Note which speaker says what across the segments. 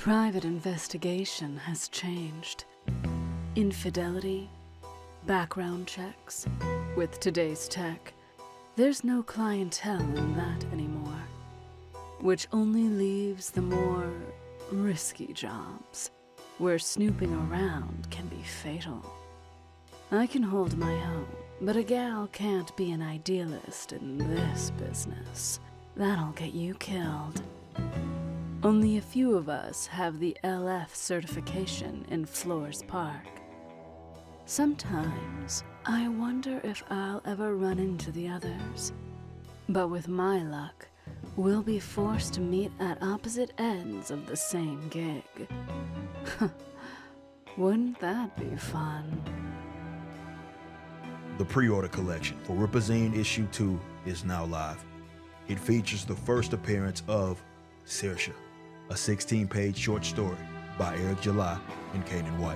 Speaker 1: private investigation has changed. Infidelity, background checks. With today's tech, there's no clientele in that anymore, which only leaves the more risky jobs, where snooping around can be fatal. I can hold my own, but a gal can't be an idealist in this business. That'll get you killed. Only a few of us have the LF certification in Flores Park. Sometimes I wonder if I'll ever run into the others. But with my luck, we'll be forced to meet at opposite ends of the same gig. Wouldn't that be fun?
Speaker 2: The pre-order collection for RippaZine issue 2 is now live. It features the first appearance of Saoirse, a 16-page short story by Eric July and Kanan White.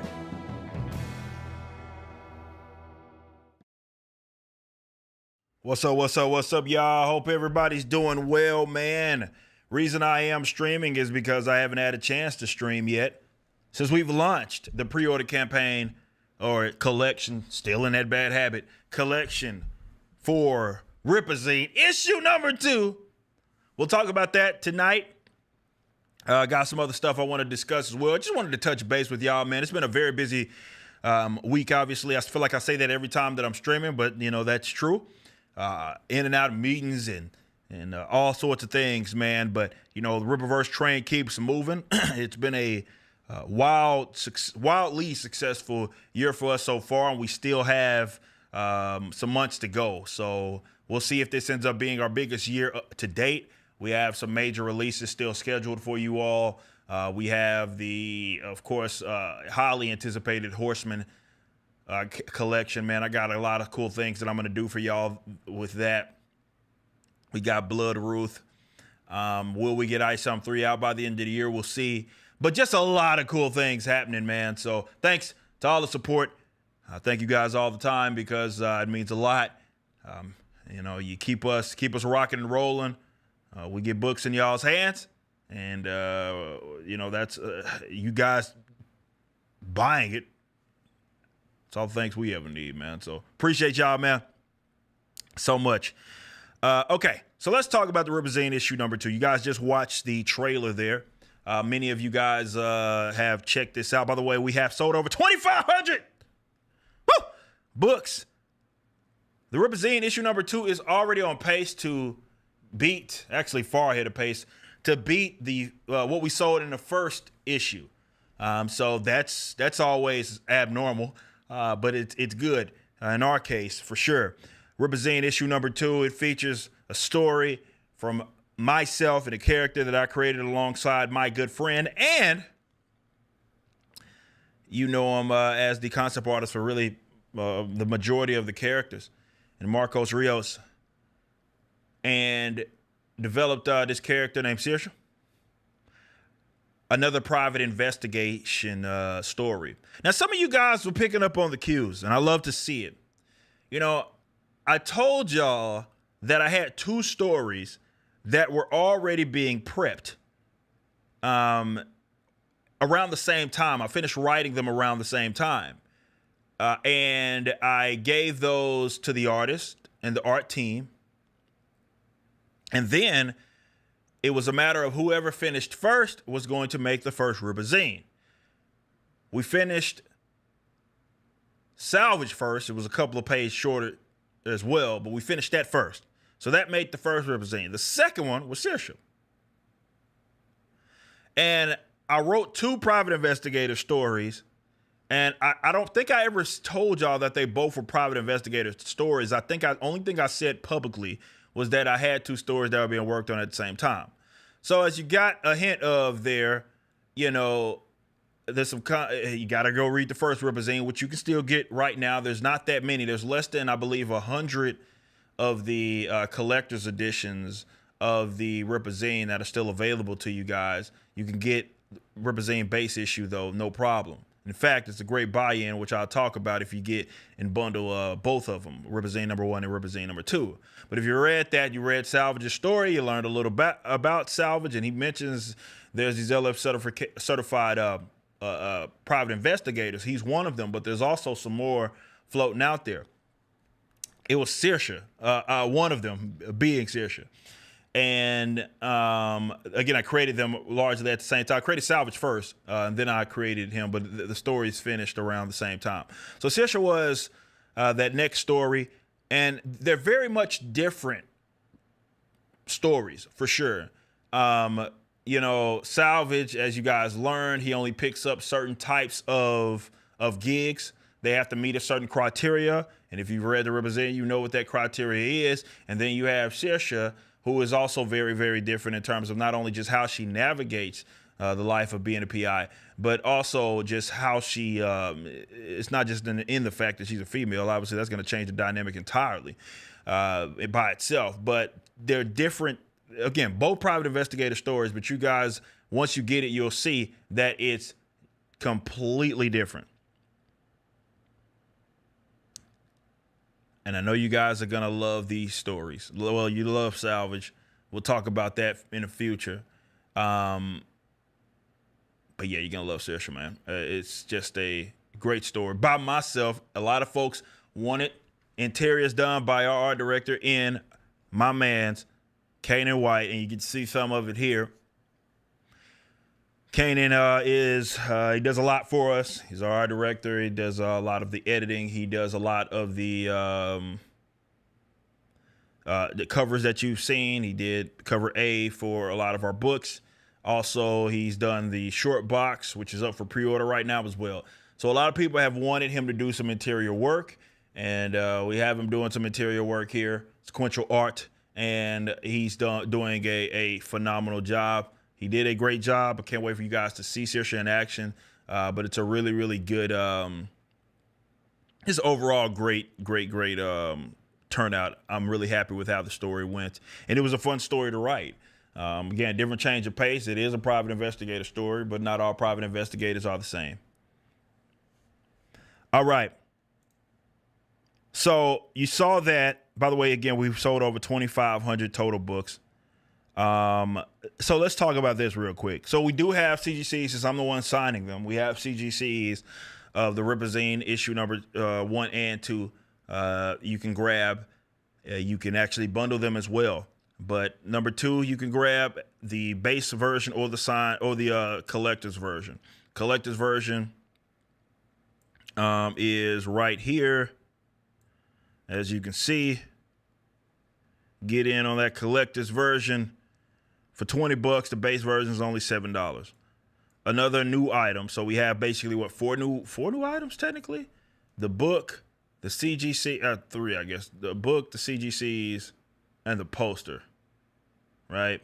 Speaker 2: What's up, y'all? Hope everybody's doing well, man. Reason I am streaming is because I haven't had a chance to stream yet. Since we've launched the pre-order campaign, or collection, still in that bad habit, collection for RippaZine, issue number 2. We'll talk about that tonight. Got some other stuff I want to discuss as well. Just wanted to touch base with y'all, man. It's been a very busy week, obviously. I feel like I say that every time that I'm streaming, but, you know, that's true. In and out of meetings and all sorts of things, man. But, you know, the Rippaverse train keeps moving. It's been a wildly successful year for us so far, and we still have some months to go. So we'll see if this ends up being our biggest year to date. We have some major releases still scheduled for you all. We have the, of course, highly anticipated Horseman collection, man. I got a lot of cool things that I'm going to do for y'all with that. We got Blood Ruth. Will we get Ice 3 out by the end of the year? We'll see. But just a lot of cool things happening, man. So thanks to all the support. Thank you guys all the time because it means a lot. You know, you keep us rocking and rolling. We get books in y'all's hands, and you know, that's you guys buying it. It's all the things we ever need, man. So appreciate y'all, man, so much. Okay, so let's talk about the RippaZine issue number 2. You guys just watched the trailer there. Many of you guys have checked this out. By the way, we have sold over 2,500 books. The RippaZine issue number 2 is already on pace to beat, actually far ahead of pace, to beat the what we sold in the first issue. So that's always abnormal, but it's good in our case for sure. RippaZine issue number 2, it features a story from myself and a character that I created alongside my good friend, and you know him as the concept artist for really the majority of the characters, and Marcos Rios, and developed this character named Saoirse. Another private investigation story. Now, some of you guys were picking up on the cues, and I love to see it. You know, I told y'all that I had 2 stories that were already being prepped around the same time. I finished writing them around the same time. And I gave those to the artist and the art team. And then it was a matter of whoever finished first was going to make the first RippaZine. We finished Salvage first. It was a couple of pages shorter as well, but we finished that first. So that made the first RippaZine. The second one was Saoirse. And I wrote 2 private investigator stories, and I don't think I ever told y'all that they both were private investigator stories. I think only thing I said publicly was that I had 2 stories that were being worked on at the same time. So as you got a hint of there, you know, there's some, you got to go read the first RippaZine, which you can still get right now. There's not that many. There's less than, I believe, 100 of the collector's editions of the RippaZine that are still available to you guys. You can get RippaZine base issue, though, no problem. In fact, it's a great buy-in, which I'll talk about if you get and bundle both of them, RippaZine number 1 and RippaZine number 2. But if you read that, you read Salvage's story, you learned a little bit about Salvage, and he mentions there's these LF certified private investigators. He's one of them, but there's also some more floating out there. It was Saoirse, one of them being Saoirse. And again, I created them largely at the same time. I created Salvage first, and then I created him, but the stories finished around the same time. So Saoirse was that next story, and they're very much different stories for sure. You know, Salvage, as you guys learned, he only picks up certain types of gigs. They have to meet a certain criteria, and if you've read the RippaZine, you know what that criteria is. And then you have Saoirse, who is also very, very different in terms of not only just how she navigates the life of being a PI, but also just how she, it's not just in the fact that she's a female. Obviously, that's going to change the dynamic entirely by itself. But they're different. Again, both private investigator stories, but you guys, once you get it, you'll see that it's completely different. And I know you guys are going to love these stories. Well, you love Salvage. We'll talk about that in the future. But yeah, you're going to love Saoirse, man. It's just a great story. By myself, a lot of folks want it. Interiors done by our art director in my man's Kanan White, and you can see some of it here. Kanan he does a lot for us. He's our art director. He does a lot of the editing. He does a lot of the covers that you've seen. He did cover A for a lot of our books. Also, he's done the short box, which is up for pre-order right now as well. So a lot of people have wanted him to do some interior work, and we have him doing some interior work here, sequential art, and he's doing a phenomenal job. He did a great job. I can't wait for you guys to see Saoirse in action. But it's a really, really good, just overall great turnout. I'm really happy with how the story went. And it was a fun story to write. Again, different change of pace. It is a private investigator story, but not all private investigators are the same. All right. So you saw that. By the way, again, we've sold over 2,500 total books. So let's talk about this real quick. So we do have CGCs, since I'm the one signing them. We have CGCs of the RippaZine issue number 1 and 2. You can grab. You can actually bundle them as well. But number 2, you can grab the base version or the collector's version. Collector's version is right here. As you can see, get in on that collector's version. For $20, the base version is only $7. Another new item. So we have basically what, four new items technically? The book, the CGC, 3, I guess. The book, the CGCs, and the poster. Right?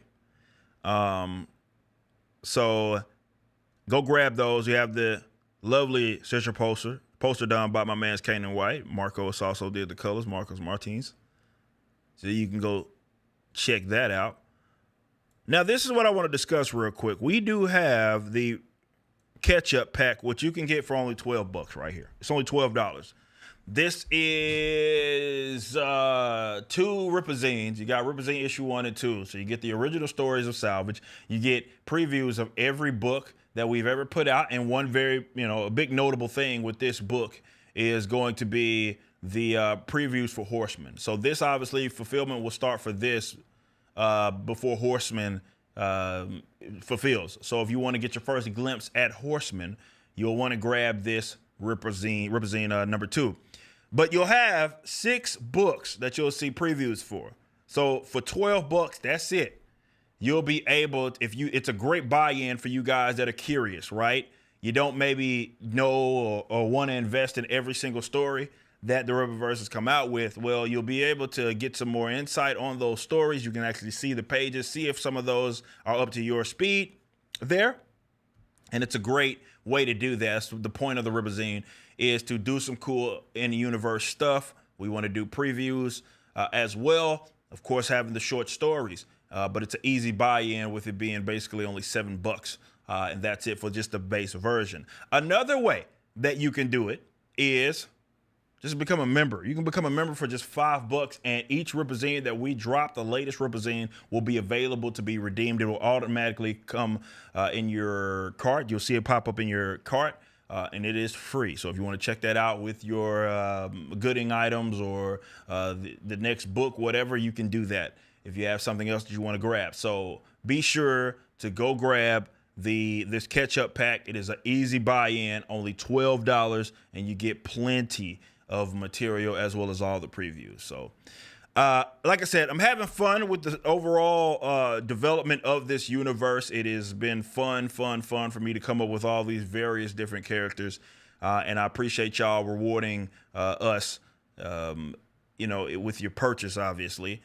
Speaker 2: So go grab those. You have the lovely Saoirse poster done by my man's Kanan White. Marcos also did the colors, Marcos Martins. So you can go check that out. Now, this is what I want to discuss real quick. We do have the catch-up pack, which you can get for only $12 right here. It's only $12. This is 2 RippaZines. You got RippaZine issue 1 and 2. So you get the original stories of Salvage. You get previews of every book that we've ever put out. And one very, a big notable thing with this book is going to be the previews for Horseman. So this, obviously, fulfillment will start for this before Horseman fulfills. So if you want to get your first glimpse at Horseman, you'll want to grab this RippaZine number 2. But you'll have 6 books that you'll see previews for. So for $12, that's it. You'll be able, it's a great buy-in for you guys that are curious, right? You don't maybe know or want to invest in every single story that the Rippaverse has come out with. Well, you'll be able to get some more insight on those stories. You can actually see the pages, see if some of those are up to your speed there. And it's a great way to do that. So the point of the RippaZine is to do some cool in-universe stuff. We want to do previews as well. Of course, having the short stories. But it's an easy buy-in with it being basically only $7. And that's it for just the base version. Another way that you can do it is just become a member. You can become a member for just $5, and each RippaZine that we drop, the latest RippaZine, will be available to be redeemed. It will automatically come in your cart. You'll see it pop up in your cart, and it is free. So if you want to check that out with your Goodyng items or the next book, whatever, you can do that if you have something else that you want to grab. So be sure to go grab this catch-up pack. It is an easy buy-in, only $12, and you get plenty of material as well as all the previews. So like I said, I'm having fun with the overall development of this universe. It has been fun for me to come up with all these various different characters, and I appreciate y'all rewarding us with your purchase, obviously,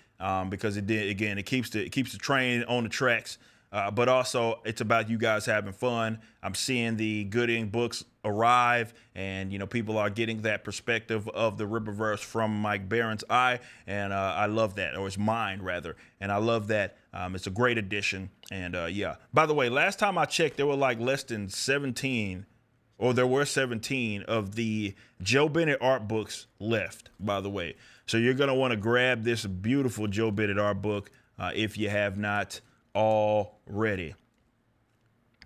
Speaker 2: because it keeps the train on the tracks. But also, it's about you guys having fun. I'm seeing the Goodyng books arrive, and people are getting that perspective of the Rippaverse from Mike Barron's eye, and I love that, or his mind rather. And I love that. It's a great addition. And yeah. By the way, last time I checked, there were like less than 17, or there were 17 of the Joe Bennett art books left. By the way, so you're gonna want to grab this beautiful Joe Bennett art book if you have not already.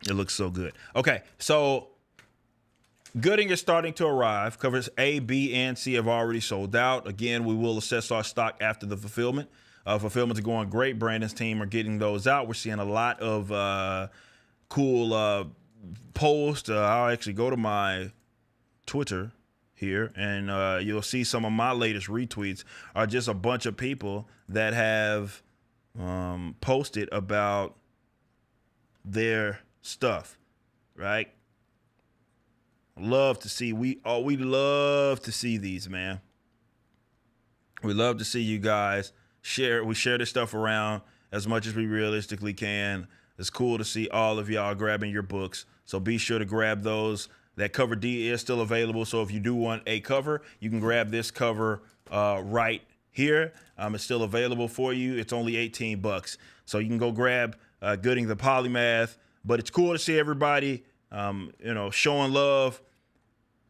Speaker 2: It looks so good. Okay, so Goodyng is starting to arrive. Covers A, B, and C have already sold out. Again, we will assess our stock after the fulfillment. Fulfillments are going great. Brandon's team are getting those out. We're seeing a lot of cool posts. I'll actually go to my Twitter here, and you'll see some of my latest retweets are just a bunch of people that have posted about their stuff, right? Love to see. We love to see these, man. We love to see you guys share. We share this stuff around as much as we realistically can. It's cool to see all of y'all grabbing your books. So be sure to grab those. That cover D is still available. So if you do want a cover, you can grab this cover right here. It's still available for you. It's only $18. So you can go grab Goodyng the Polymath. But it's cool to see everybody, showing love,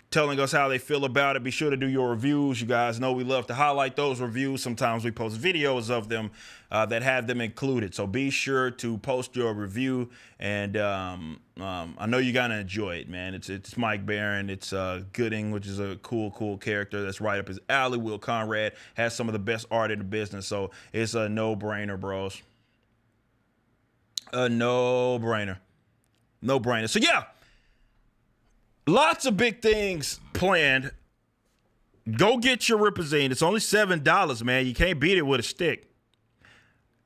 Speaker 2: telling us how they feel about it. Be sure to do your reviews. You guys know we love to highlight those reviews. Sometimes we post videos of them that have them included. So be sure to post your review. And I know you're going to enjoy it, man. It's Mike Barron. It's Goodyng, which is a cool character that's right up his alley. Will Conrad has some of the best art in the business. So it's a no-brainer, bros. A no-brainer. No-brainer. So, yeah. Lots of big things planned. Go get your RippaZine. It's only $7, man. You can't beat it with a stick.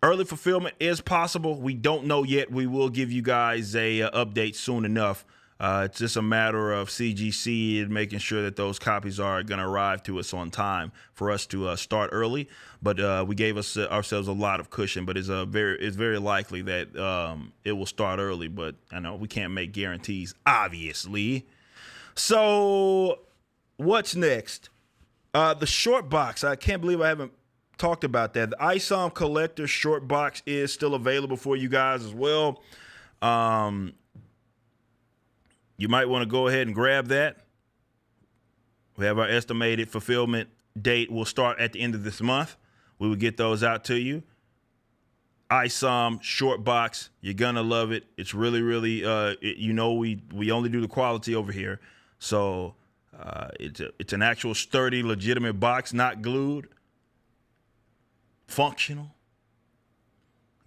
Speaker 2: Early fulfillment is possible. We don't know yet. We will give you guys a update soon enough. It's just a matter of CGC and making sure that those copies are going to arrive to us on time for us to start early. But we gave ourselves a lot of cushion. But it's very likely that it will start early. But I know we can't make guarantees, obviously. So what's next? The short box. I can't believe I haven't talked about that. The ISOM Collector short box is still available for you guys as well. You might want to go ahead and grab that. We have our estimated fulfillment date will start at the end of this month. We will get those out to you. ISOM short box. You're going to love it. It's really, we only do the quality over here. So it's an actual sturdy, legitimate box, not glued. Functional.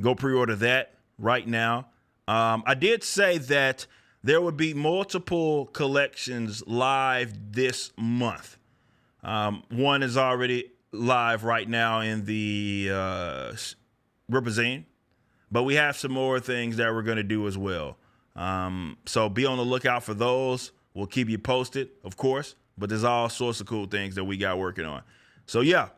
Speaker 2: Go pre-order that right now. I did say that there would be multiple collections live this month. One is already live right now in the RippaZine, but we have some more things that we're going to do as well. So be on the lookout for those. We'll keep you posted, of course, but there's all sorts of cool things that we got working on. So yeah,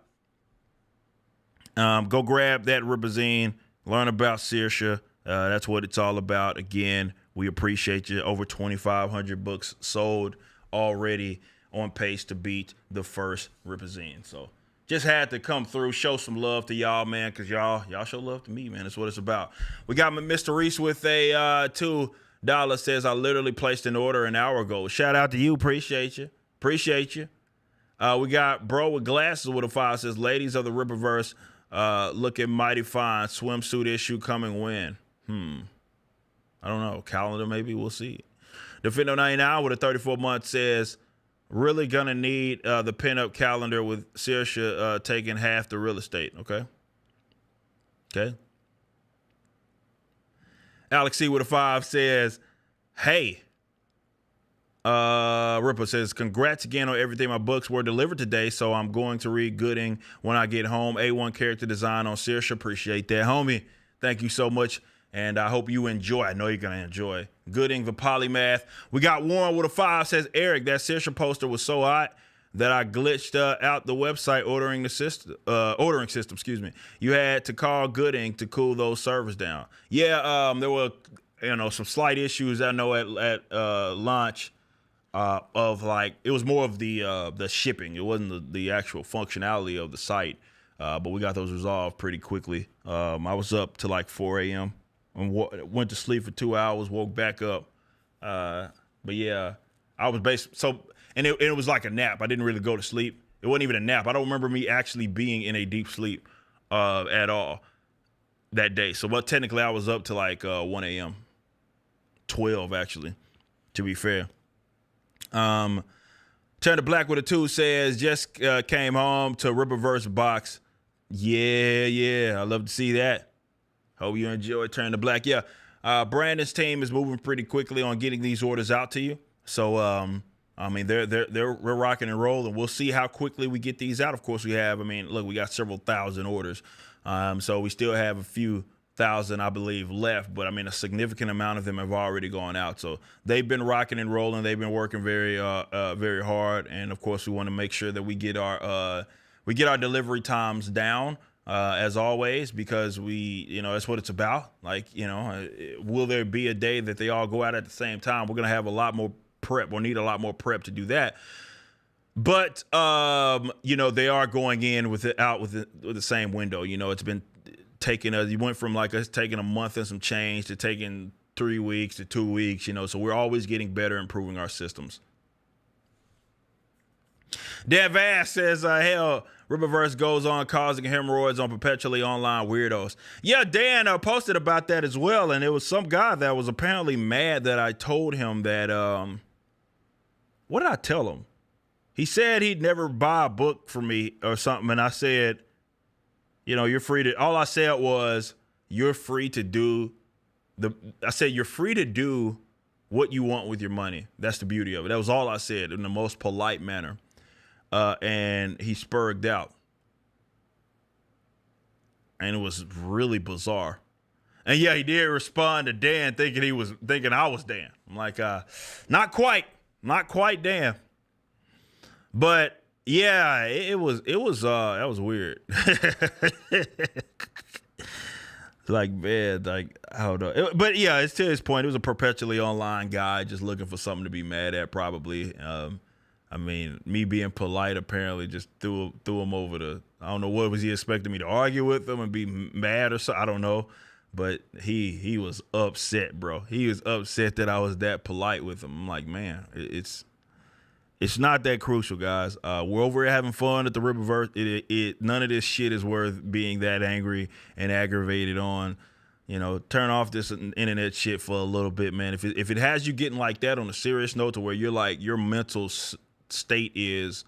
Speaker 2: go grab that RippaZine, learn about Saoirse. That's what it's all about. Again, we appreciate you. Over 2,500 books sold already, on pace to beat the first RippaZine. So just had to come through, show some love to y'all, man, because y'all show love to me, man. That's what it's about. We got Mr. Reese with a two Dollar says, I literally placed an order an hour ago. Shout out to you. Appreciate you. Appreciate you. We got Bro with Glasses with a 5 says, ladies of the Rippaverse looking mighty fine. Swimsuit issue coming when? I don't know. Calendar maybe. We'll see. Defendo99 with a 34-month says, really going to need the pinup calendar with Saoirse taking half the real estate. Okay. Okay. Alex C with a 5 says, hey, Rippa says, congrats again on everything. My books were delivered today, so I'm going to read Goodyng when I get home. A1 character design on Saoirse. Appreciate that, homie. Thank you so much, and I hope you enjoy. I know you're going to enjoy Goodyng, the polymath. We got Warren with a 5 says, Eric, that Saoirse poster was so hot that I glitched out the website ordering system. Excuse me. You had to call Goodyng to cool those servers down. Yeah, there were some slight issues I know at launch of like it was more of the shipping. It wasn't the actual functionality of the site, but we got those resolved pretty quickly. I was up to like 4 a.m. and went to sleep for 2 hours, woke back up. But yeah, I was and it was like a nap. I didn't really go to sleep. It wasn't even a nap. I don't remember me actually being in a deep sleep at all that day. So, but technically I was up to like 1 a.m. 12 actually, to be fair. Turn to Black with a 2 says, just came home to Rippaverse box. Yeah. I love to see that. Hope you enjoy Turn to Black. Yeah. Brandon's team is moving pretty quickly on getting these orders out to you. So, I mean, we're rocking and rolling. We'll see how quickly we get these out. Of course, we got several thousand orders. So we still have a few thousand, I believe, left. But I mean, a significant amount of them have already gone out. So they've been rocking and rolling. They've been working very hard. And of course, we want to make sure that we get our delivery times down. As always, because that's what it's about. Like, will there be a day that they all go out at the same time? We're going to have a lot more prep or need a lot more prep to do that. But, they are going in with the same window. It's been taking you went from like us taking a month and some change to taking 3 weeks to 2 weeks, so we're always getting better, improving our systems. Dan Vass says, hell, Rippaverse goes on causing hemorrhoids on perpetually online weirdos. Yeah, Dan posted about that as well, and it was some guy that was apparently mad that I told him that, what did I tell him? He said he'd never buy a book from me or something, and I said, you're free to, all I said was, you're free to do what you want with your money. That's the beauty of it. That was all I said in the most polite manner. And he spurred out. And it was really bizarre. And yeah, he did respond to Dan thinking I was Dan. I'm like, not quite Dan. But yeah, it was that was weird. Like, man, like, I don't know. But yeah, it's to his point. It was a perpetually online guy just looking for something to be mad at, probably. I mean, me being polite apparently just threw him over the. I don't know, what was he expecting me to argue with him and be mad or something? I don't know, but he was upset, bro. He was upset that I was that polite with him. I'm like, man, it's not that crucial, guys. We're over here having fun at the Rippaverse. None of this shit is worth being that angry and aggravated on. Turn off this internet shit for a little bit, man. If it has you getting like that on a serious note to where you're like your mental state is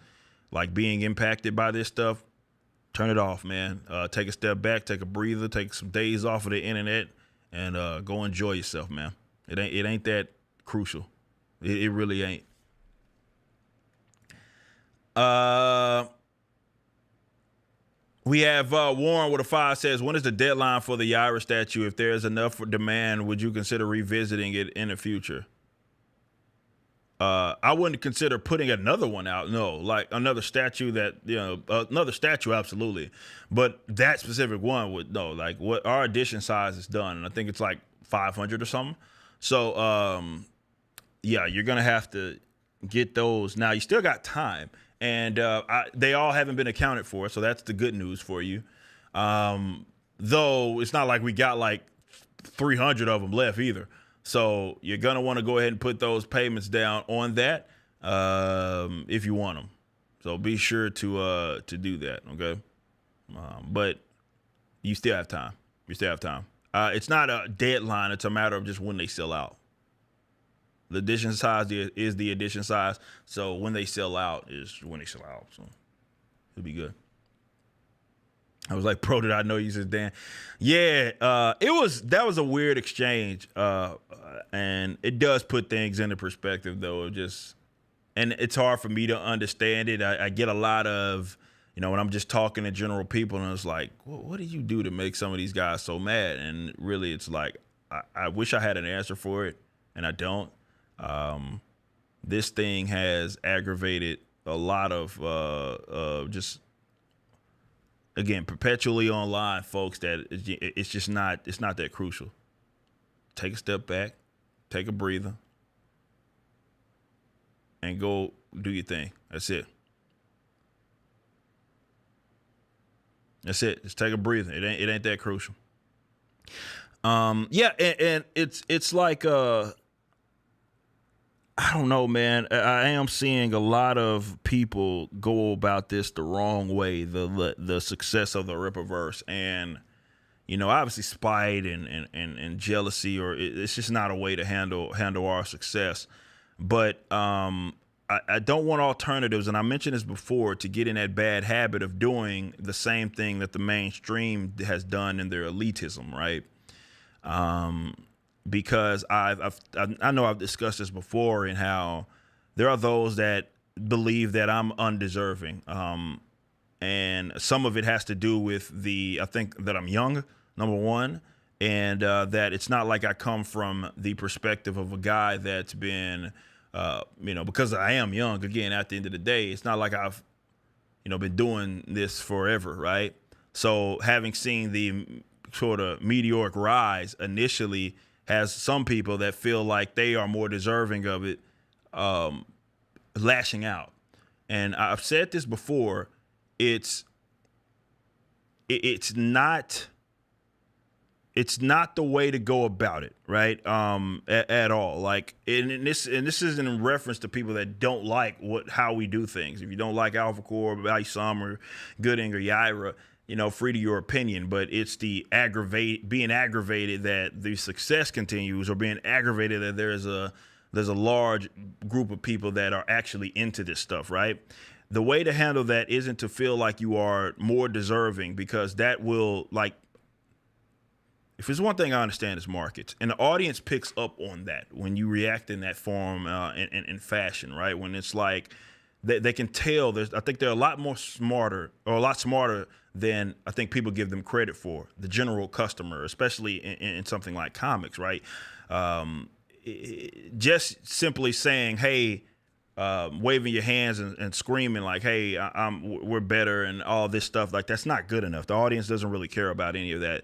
Speaker 2: like being impacted by this stuff, turn it off, man. Take a step back, take a breather, take some days off of the internet, and go enjoy yourself, man. It ain't that crucial. It really ain't. We have Warren with a 5 says, when is the deadline for the Yaira statue? If there's enough demand, would you consider revisiting it in the future? I wouldn't consider putting another one out. No, like another statue another statue, absolutely. But that specific one would, no, like what our edition size is done. And I think it's like 500 or something. So, yeah, you're going to have to get those. Now, you still got time. And they all haven't been accounted for, so that's the good news for you. Though it's not like we got like 300 of them left either. So you're gonna want to go ahead and put those payments down on that if you want them. So be sure to do that. Okay, but you still have time. You still have time. It's not a deadline. It's a matter of just when they sell out. The edition size is the edition size. So when they sell out is when they sell out. So it'll be good. I was like, bro, did I know you? Said, Dan. Yeah, that was a weird exchange. And it does put things into perspective, though. And it's hard for me to understand it. I get a lot of, when I'm just talking to general people, and it's like, well, what did you do to make some of these guys so mad? And really, it's like, I wish I had an answer for it, and I don't. This thing has aggravated a lot of just, again, perpetually online folks that it's not that crucial. Take a step back, take a breather, and go do your thing. That's it. That's it. Just take a breather. It ain't that crucial. Yeah, and it's like I don't know, man. I am seeing a lot of people go about this the wrong way. The success of the Rippaverse, and obviously spite and jealousy, or it's just not a way to handle our success. But I don't want alternatives, and I mentioned this before, to get in that bad habit of doing the same thing that the mainstream has done in their elitism, right? Because I know I've discussed this before, in how there are those that believe that I'm undeserving. And some of it has to do with I think that I'm young, number one, and that it's not like I come from the perspective of a guy that's been, because I am young, again, at the end of the day, it's not like I've, been doing this forever, right? So having seen the sort of meteoric rise initially has some people that feel like they are more deserving of it, lashing out. And I've said this before, it's not the way to go about it, right? At all. Like, and this isn't in reference to people that don't like how we do things. If you don't like Alpha Core, Value Sum, or Goodyng, or Yaira, free to your opinion, but it's being aggravated that the success continues, or being aggravated that there's a large group of people that are actually into this stuff, right? The way to handle that isn't to feel like you are more deserving, because that will, like, if there's one thing I understand, is markets, and the audience picks up on that when you react in that form, in fashion, right? When it's like they can tell. I think they're a lot smarter than I think people give them credit for, the general customer, especially in something like comics, right? Just simply saying, hey, waving your hands and screaming like, hey, we're better, and all this stuff, like, that's not good enough. The audience doesn't really care about any of that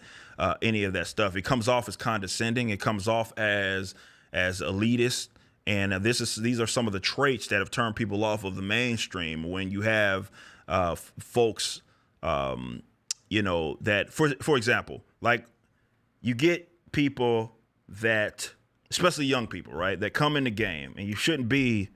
Speaker 2: stuff. It comes off as condescending. It comes off as elitist. And these are some of the traits that have turned people off of the mainstream. When you have folks, that, for example, like, you get people that, especially young people, right, that come in the game, and you shouldn't be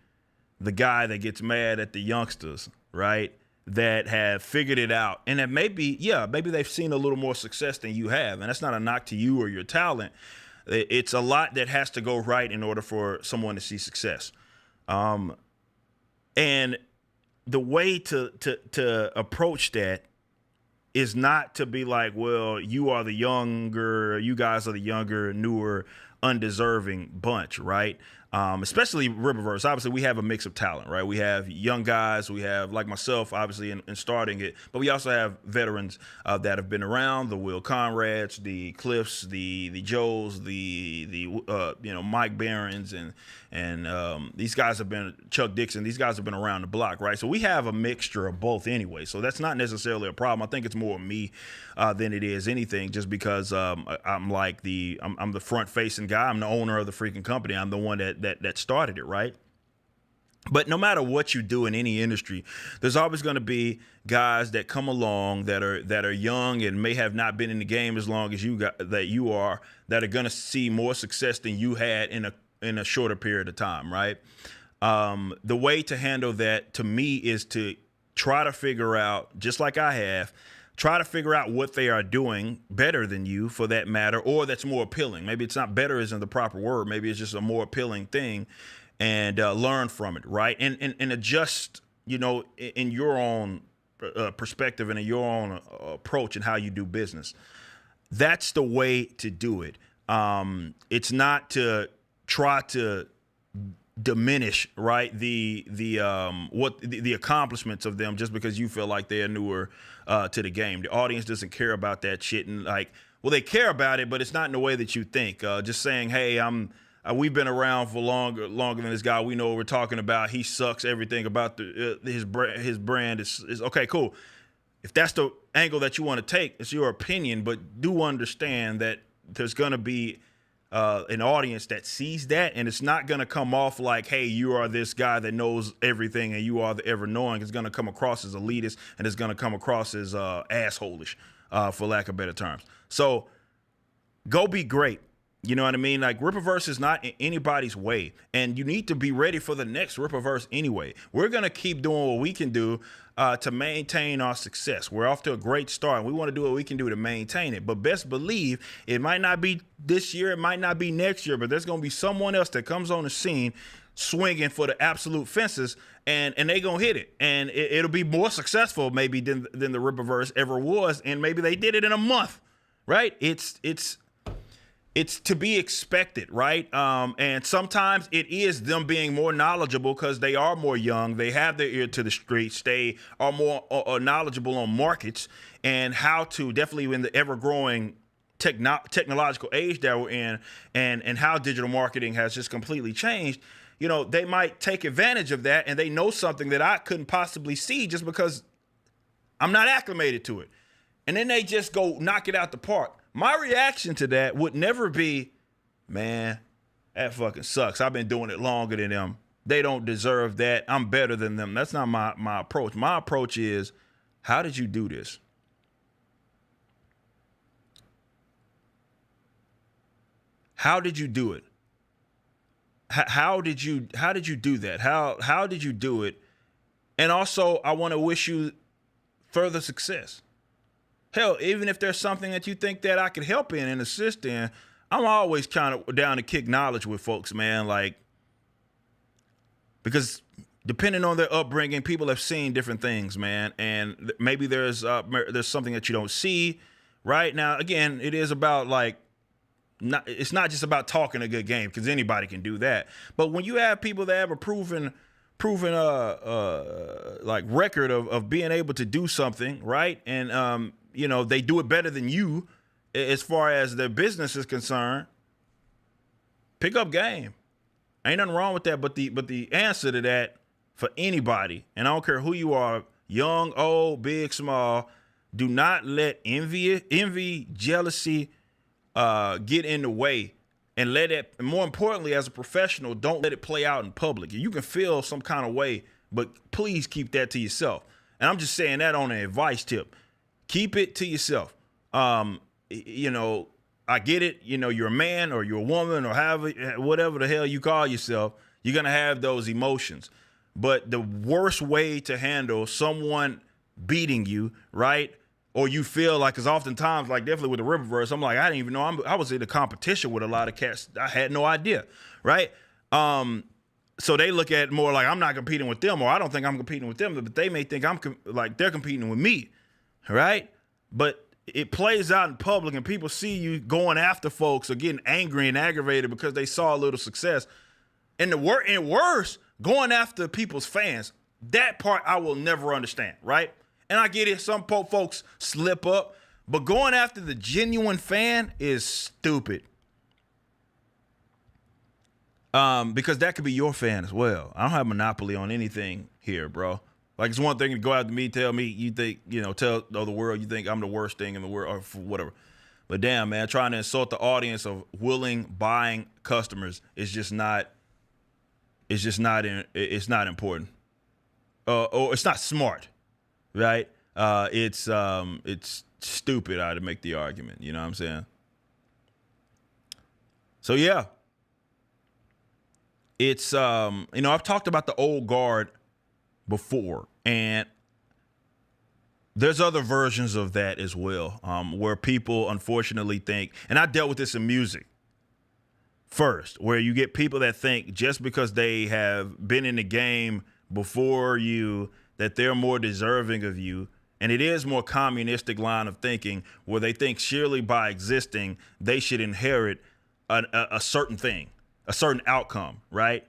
Speaker 2: the guy that gets mad at the youngsters, right, that have figured it out, and that maybe they've seen a little more success than you have. And that's not a knock to you or your talent. It's a lot that has to go right in order for someone to see success. And the way to approach that is not to be like, well, you guys are the younger, newer, undeserving bunch, right? Especially Rippaverse. Obviously, we have a mix of talent, right? We have young guys. We have, like myself, obviously, in starting it. But we also have veterans that have been around, the Will Conrads, the Cliffs, the Joes, the Mike Barons, and these guys have been, Chuck Dixon, these guys have been around the block, right? So we have a mixture of both anyway. So that's not necessarily a problem. I think it's more me than it is anything, just because I'm the front-facing guy. I'm the owner of the freaking company. I'm the one that started it, right? But no matter what you do in any industry, there's always going to be guys that come along that are young and may have not been in the game as long as you are that are going to see more success than you had in a shorter period of time, right? The way to handle that to me is to try to figure out, just like I have, try to figure out what they are doing better than you, for that matter, or that's more appealing. Maybe it's not better isn't the proper word. Maybe it's just a more appealing thing. And learn from it, right? And adjust, in your own perspective and in your own approach and how you do business. That's the way to do it. It's not to try to diminish, right, the accomplishments of them just because you feel like they're newer to the game. The audience doesn't care about that shit, and they care about it, but it's not in the way that you think. Just saying, hey, we've been around for longer than this guy. We know what we're talking about. He sucks. Everything about his brand is okay, cool. If that's the angle that you want to take, it's your opinion, but do understand that there's going to be an audience that sees that, and it's not going to come off like, hey, you are this guy that knows everything and you are the ever-knowing. It's going to come across as elitist, and it's going to come across as assholish, for lack of better terms. So go be great. You know what I mean? Like, Rippaverse is not in anybody's way, and you need to be ready for the next Rippaverse anyway. We're going to keep doing what we can do to maintain our success. We're off to a great start, and we want to do what we can do to maintain it. But best believe it might not be this year, it might not be next year, but there's going to be someone else that comes on the scene swinging for the absolute fences, and they're going to hit it. And it'll be more successful maybe than the Rippaverse ever was, and maybe they did it in a month, right? It's to be expected, right? And sometimes it is them being more knowledgeable because they are more young. They have their ear to the streets. They are more knowledgeable on markets and how to, definitely in the ever-growing technological age that we're in, and how digital marketing has just completely changed. They might take advantage of that, and they know something that I couldn't possibly see just because I'm not acclimated to it. And then they just go knock it out the park. My reaction to that would never be, man, that fucking sucks. I've been doing it longer than them. They don't deserve that. I'm better than them. That's not my approach. My approach is, how did you do this? How did you do it? How did you do that? How did you do it? And also, I want to wish you further success. Hell, even if there's something that you think that I could help in and assist in, I'm always kind of down to kick knowledge with folks, man. Because depending on their upbringing, people have seen different things, man. And maybe there's something that you don't see. Right now, again, it is about it's not just about talking a good game, because anybody can do that. But when you have people that have a proven record of being able to do something, right? And they do it better than you as far as their business is concerned, pick up game. Ain't nothing wrong with that, but the answer to that for anybody, and I don't care who you are, young, old, big, small, do not let envy, jealousy get in the way, and let it, more importantly, as a professional, don't let it play out in public. You can feel some kind of way, but please keep that to yourself. And I'm just saying that on an advice tip. Keep it to yourself. I get it. You're a man or you're a woman or whatever the hell you call yourself. You're going to have those emotions. But the worst way to handle someone beating you, right? Or you feel like, because oftentimes, definitely with the Rippaverse, I'm like, I didn't even know I was in a competition with a lot of cats. I had no idea, right? So they look at it more like I'm not competing with them, or I don't think I'm competing with them, but they may think they're competing with me. Right? But it plays out in public, and people see you going after folks or getting angry and aggravated because they saw a little success. And worse, going after people's fans. That part I will never understand, right? And I get it, some folks slip up, but going after the genuine fan is stupid. Because that could be your fan as well. I don't have a monopoly on anything here, bro. It's one thing to go after me, tell me you think, tell the world you think I'm the worst thing in the world or whatever. But damn, man, trying to insult the audience of willing, buying customers is just not It's just not it's not important, or it's not smart, right? It's stupid. I'd make the argument. You know what I'm saying? So yeah, it's I've talked about the old guard before, and there's other versions of that as well, where people unfortunately think, and I dealt with this in music first, where you get people that think just because they have been in the game before you that they're more deserving of you. And it is more communistic line of thinking where they think surely by existing, they should inherit a certain thing, a certain outcome, right?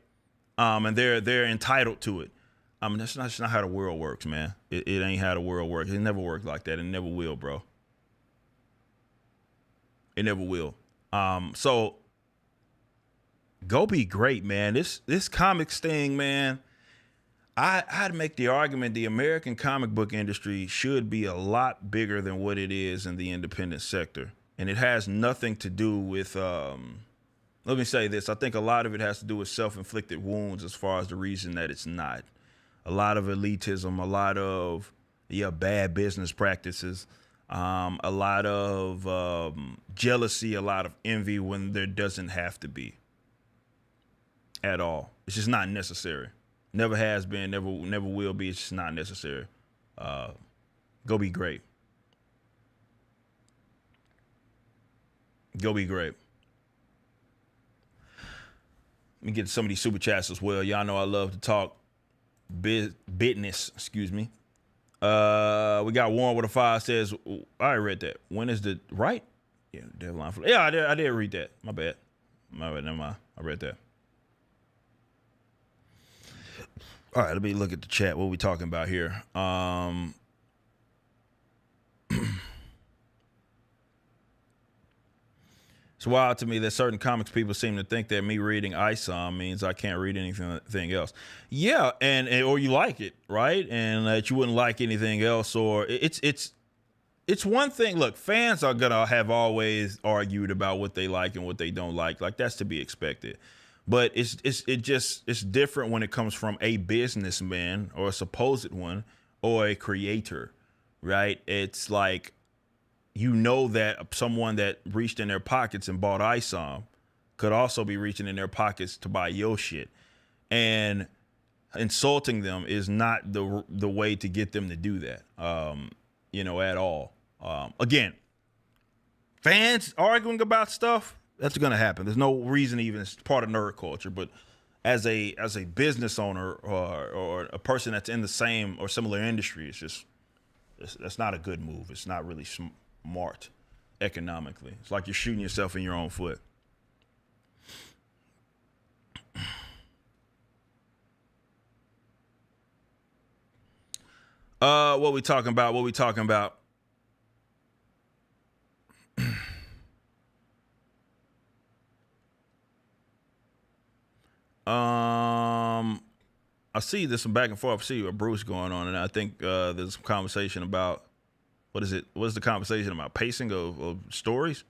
Speaker 2: And they're entitled to it. That's not how the world works, man. It ain't how the world works. It never worked like that. It never will, bro. It never will. So go be great, man. This comics thing, man. I'd make the argument the American comic book industry should be a lot bigger than what it is in the independent sector. And it has nothing to do with, let me say this. I think a lot of it has to do with self-inflicted wounds as far as the reason that it's not. A lot of elitism, a lot of, bad business practices, a lot of jealousy, a lot of envy when there doesn't have to be at all. It's just not necessary. Never has been, never will be. It's just not necessary. Go be great. Go be great. Let me get to some of these super chats as well. Y'all know I love to talk business. Excuse me. We got Warren with a 5 says, I already read that. When is the right? Yeah, deadline for. Yeah, I did read that. My bad. Never mind. I read that. All right, let me look at the chat. What are we talking about here? It's wild to me that certain comics people seem to think that me reading ISOM means I can't read anything else. Yeah, and or you like it, right? And that you wouldn't like anything else, or it's one thing. Look, fans are gonna have always argued about what they like and what they don't like. Like that's to be expected. But it's different when it comes from a businessman or a supposed one or a creator, right? It's like, that someone that reached in their pockets and bought ISOM could also be reaching in their pockets to buy your shit. And insulting them is not the way to get them to do that, at all. Again, fans arguing about stuff, that's going to happen. There's no reason even. It's part of nerd culture. But as a business owner or a person that's in the same or similar industry, that's not a good move. It's not really smart economically. It's like you're shooting yourself in your own foot. What we talking about? I see there's some back and forth. I see what Bruce going on, and I think there's some conversation about what is it? What is the conversation about? Pacing of stories.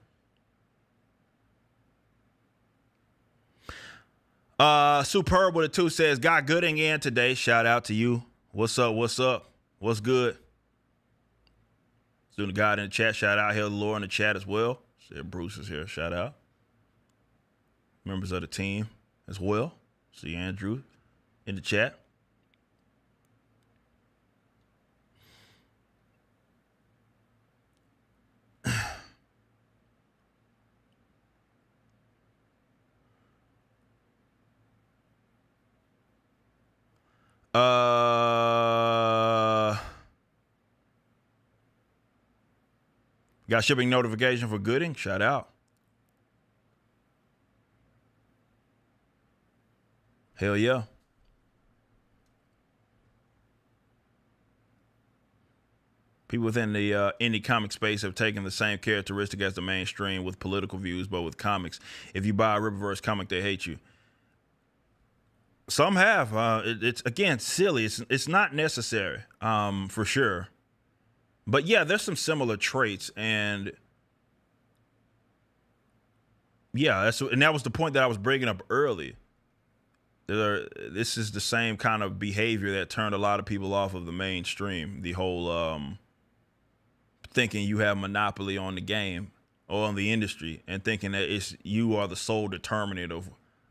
Speaker 2: Superb with a 2 says, got Goodyng in today. Shout out to you. What's up? What's good? Student God in the chat. Shout out. Hail the Lord in the chat as well. Said Bruce is here. Shout out. Members of the team as well. See Andrew in the chat. Got shipping notification for Goodyng. Shout out. Hell yeah. People within the indie comic space have taken the same characteristic as the mainstream with political views, but with comics. If you buy a Rippaverse comic, they hate you. Some have. It's again silly. It's not necessary, for sure. But yeah, there's some similar traits, and yeah, and that was the point that I was bringing up early. this is the same kind of behavior that turned a lot of people off of the mainstream. The whole thinking you have monopoly on the game or on the industry, and thinking that you are the sole determinant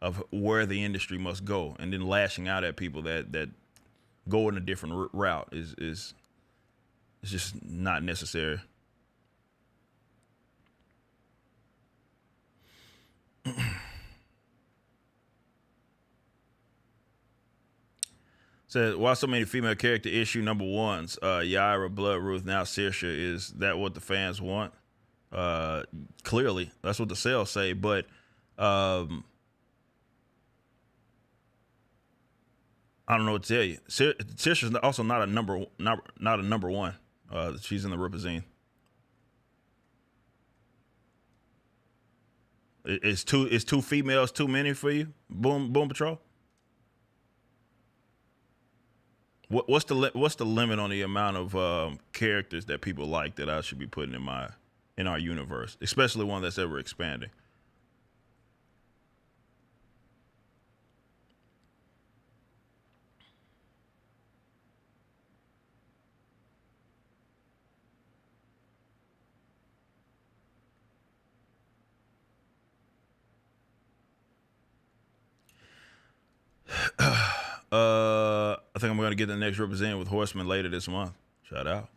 Speaker 2: of where the industry must go, and then lashing out at people that go in a different route is just not necessary. Says, why so many female character issue number ones? Yaira, Bloodruth, now Saoirse. Is that what the fans want? Clearly, that's what the sales say. But I don't know what to tell you. Saoirse's also not a number one. She's in the RippaZine. Is two females too many for you? Boom Patrol. What's the limit on the amount of characters that people like that I should be putting in our universe, especially one that's ever expanding? I think I'm going to get the next RippaZine with Horseman later this month. Shout out.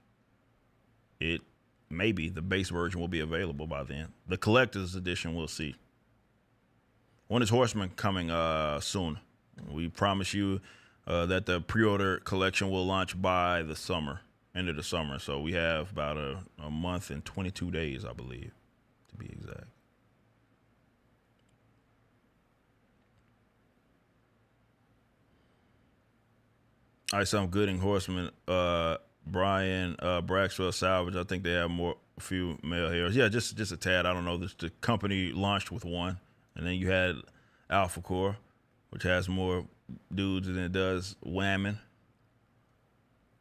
Speaker 2: Maybe the base version will be available by then. The collector's edition, we'll see. When is Horseman coming? Soon. We promise you that the pre-order collection will launch by the summer, end of the summer. So we have about a month and 22 days, I believe, to be exact. All right, so I'm Goodyng, Horseman, Brian, Braxwell, Salvage. I think they have a few male heroes. Yeah, just a tad. I don't know. The company launched with one, and then you had Alpha Core, which has more dudes than it does Whammon.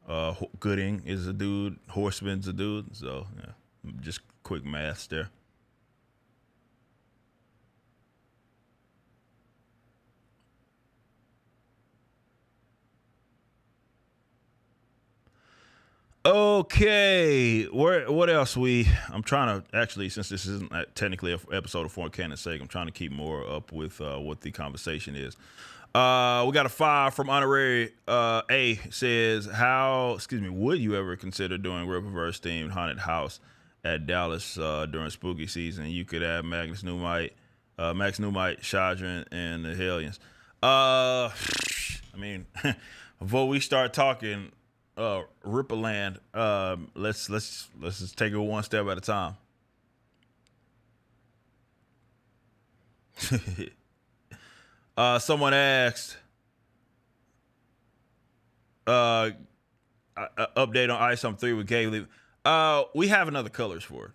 Speaker 2: Goodyng is a dude. Horseman's a dude. So yeah, just quick maths there. Okay, what else I'm trying to actually, since this isn't technically an episode of For Canon's Sake, I'm trying to keep more up with what the conversation is. We got a 5 from Honorary A. Says, would you ever consider doing Rippaverse themed haunted house at Dallas during spooky season? You could have Max Newmite, Shadran, and the Hellions. I mean, before we start talking Rippaland, let's just take it one step at a time. Someone asked update on Ice 3 with Gabe. We have another colors for it.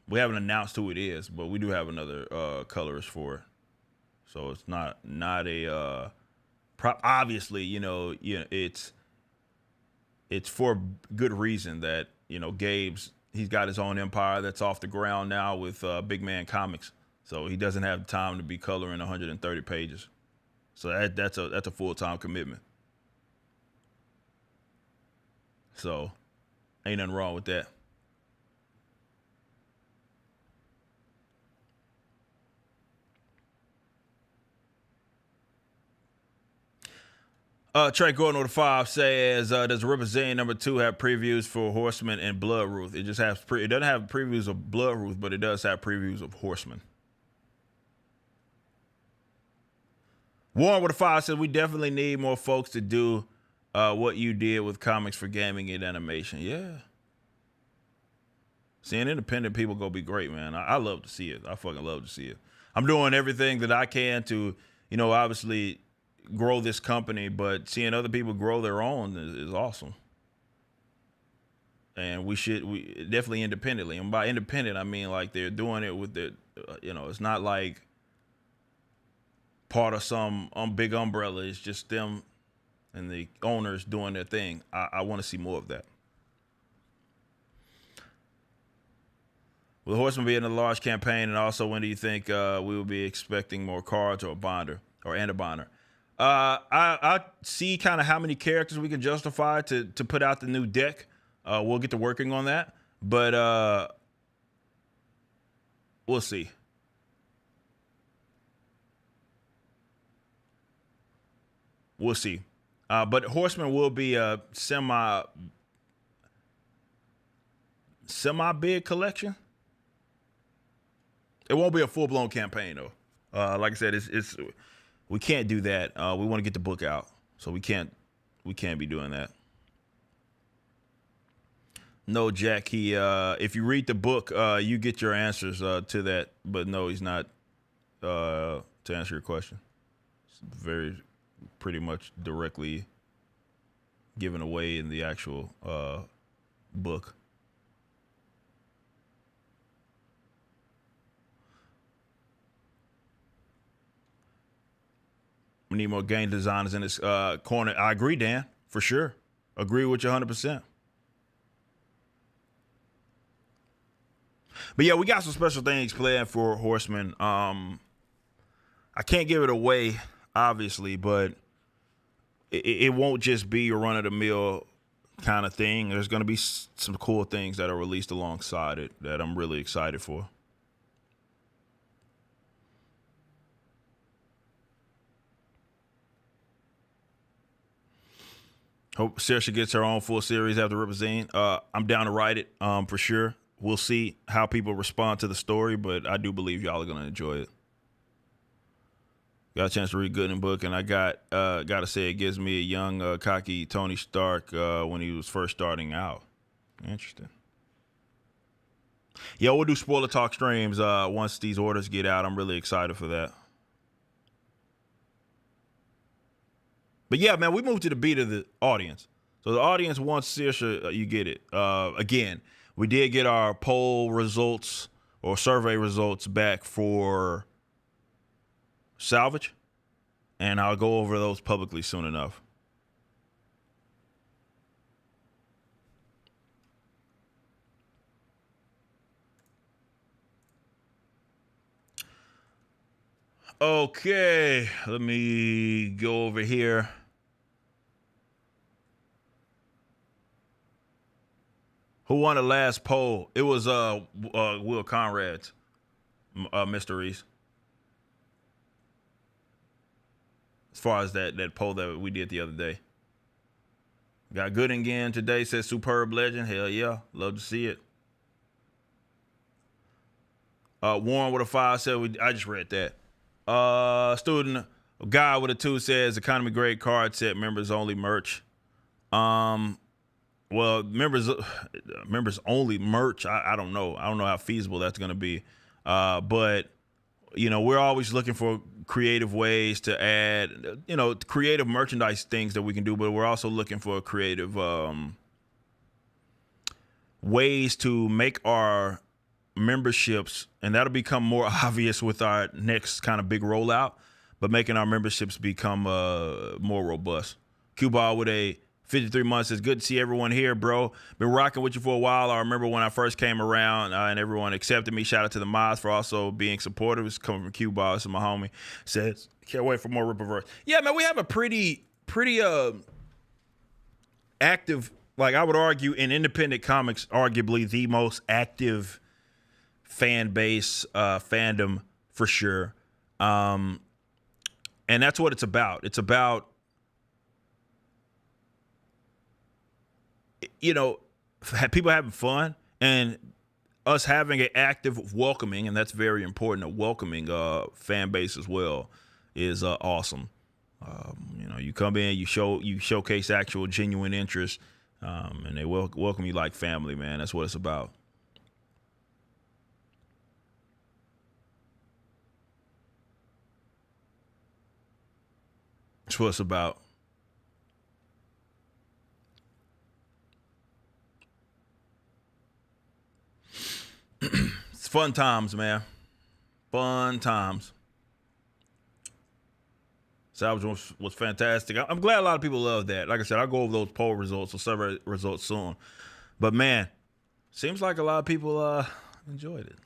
Speaker 2: We haven't announced who it is, but we do have another colors for it. So it's not a obviously, it's for good reason that, he's got his own empire that's off the ground now with Big Man Comics. So he doesn't have time to be coloring 130 pages. So that's a full-time commitment. So ain't nothing wrong with that. Trey Gordon with a 5 says, does RippaZine number 2 have previews for Horseman and Bloodruth? It just has it doesn't have previews of Bloodruth, but it does have previews of Horseman. Warren with a 5 says, we definitely need more folks to do what you did with comics for gaming and animation. Yeah. Seeing independent people go be great, man. I love to see it. I fucking love to see it. I'm doing everything that I can to, obviously grow this company, but seeing other people grow their own is awesome. And we definitely independently. And by independent, I mean like they're doing it with it's not like part of some big umbrella. It's just them and the owners doing their thing. I want to see more of that. Will Horseman be in a large campaign? And also, when do you think we will be expecting more cards or a binder or a binder? I see kind of how many characters we can justify to put out the new deck. We'll get to working on that, but we'll see. We'll see. But Horseman will be a semi big collection. It won't be a full blown campaign though. Like I said, it's we can't do that. We want to get the book out, so we can't be doing that. No, Jack. If you read the book, you get your answers to that. But no, he's not. To answer your question, it's pretty much directly given away in the actual book. We need more game designers in this corner. I agree, Dan, for sure. Agree with you 100%. But yeah, we got some special things planned for Horseman. I can't give it away, obviously, but it won't just be a run-of-the-mill kind of thing. There's going to be some cool things that are released alongside it that I'm really excited for. Hope Saoirse gets her own full series after RippaZine. I'm down to write it for sure. We'll see how people respond to the story, but I do believe y'all are going to enjoy it. Got a chance to read Goodyng book, and I got to say it gives me a young, cocky Tony Stark when he was first starting out. Interesting. Yeah, we'll do spoiler talk streams once these orders get out. I'm really excited for that. But yeah, man, we moved to the beat of the audience. So the audience wants Saoirse, you get it. Again, we did get our poll results or survey results back for Salvage, and I'll go over those publicly soon enough. Okay, let me go over here. Who won the last poll? It was Will Conrad's Mysteries. As far as that poll that we did the other day. Got Goodyng again today, says superb legend. Hell yeah, love to see it. Warren with a 5 said, I just read that. Student guy with a 2 says economy grade card set, members only merch. Well, members only merch. I don't know. I don't know how feasible that's going to be. But you know, we're always looking for creative ways to add, you know, creative merchandise things that we can do. But we're also looking for creative ways to make our memberships, and that'll become more obvious with our next kind of big rollout. But making our memberships become more robust. Q-Ball with a 53 months says, good to see everyone here, bro. Been rocking with you for a while. I remember when I first came around and everyone accepted me. Shout out to the mods for also being supportive. It's coming from Q-Ball. This is my homie. Says, can't wait for more Rippaverse. Yeah, man, we have a pretty active, like I would argue in independent comics, arguably the most active fan base, fandom for sure. And that's what it's about. It's about, you know, people having fun and us having an active welcoming, and that's very important, a welcoming fan base as well is awesome. You know, you come in, you showcase actual genuine interest, and they welcome you like family, man. That's what it's about. That's what it's about. It's fun times, man. Fun times. Salvage was fantastic. I'm glad a lot of people love that. Like I said, I'll go over those poll results or survey results soon. But man, seems like a lot of people enjoyed it.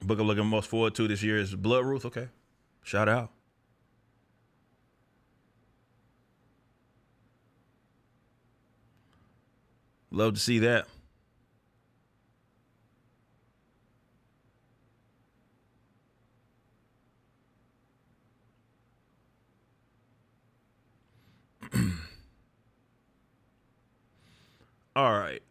Speaker 2: Book I'm looking most forward to this year is Blood Ruth. Okay, shout out. Love to see that. All right.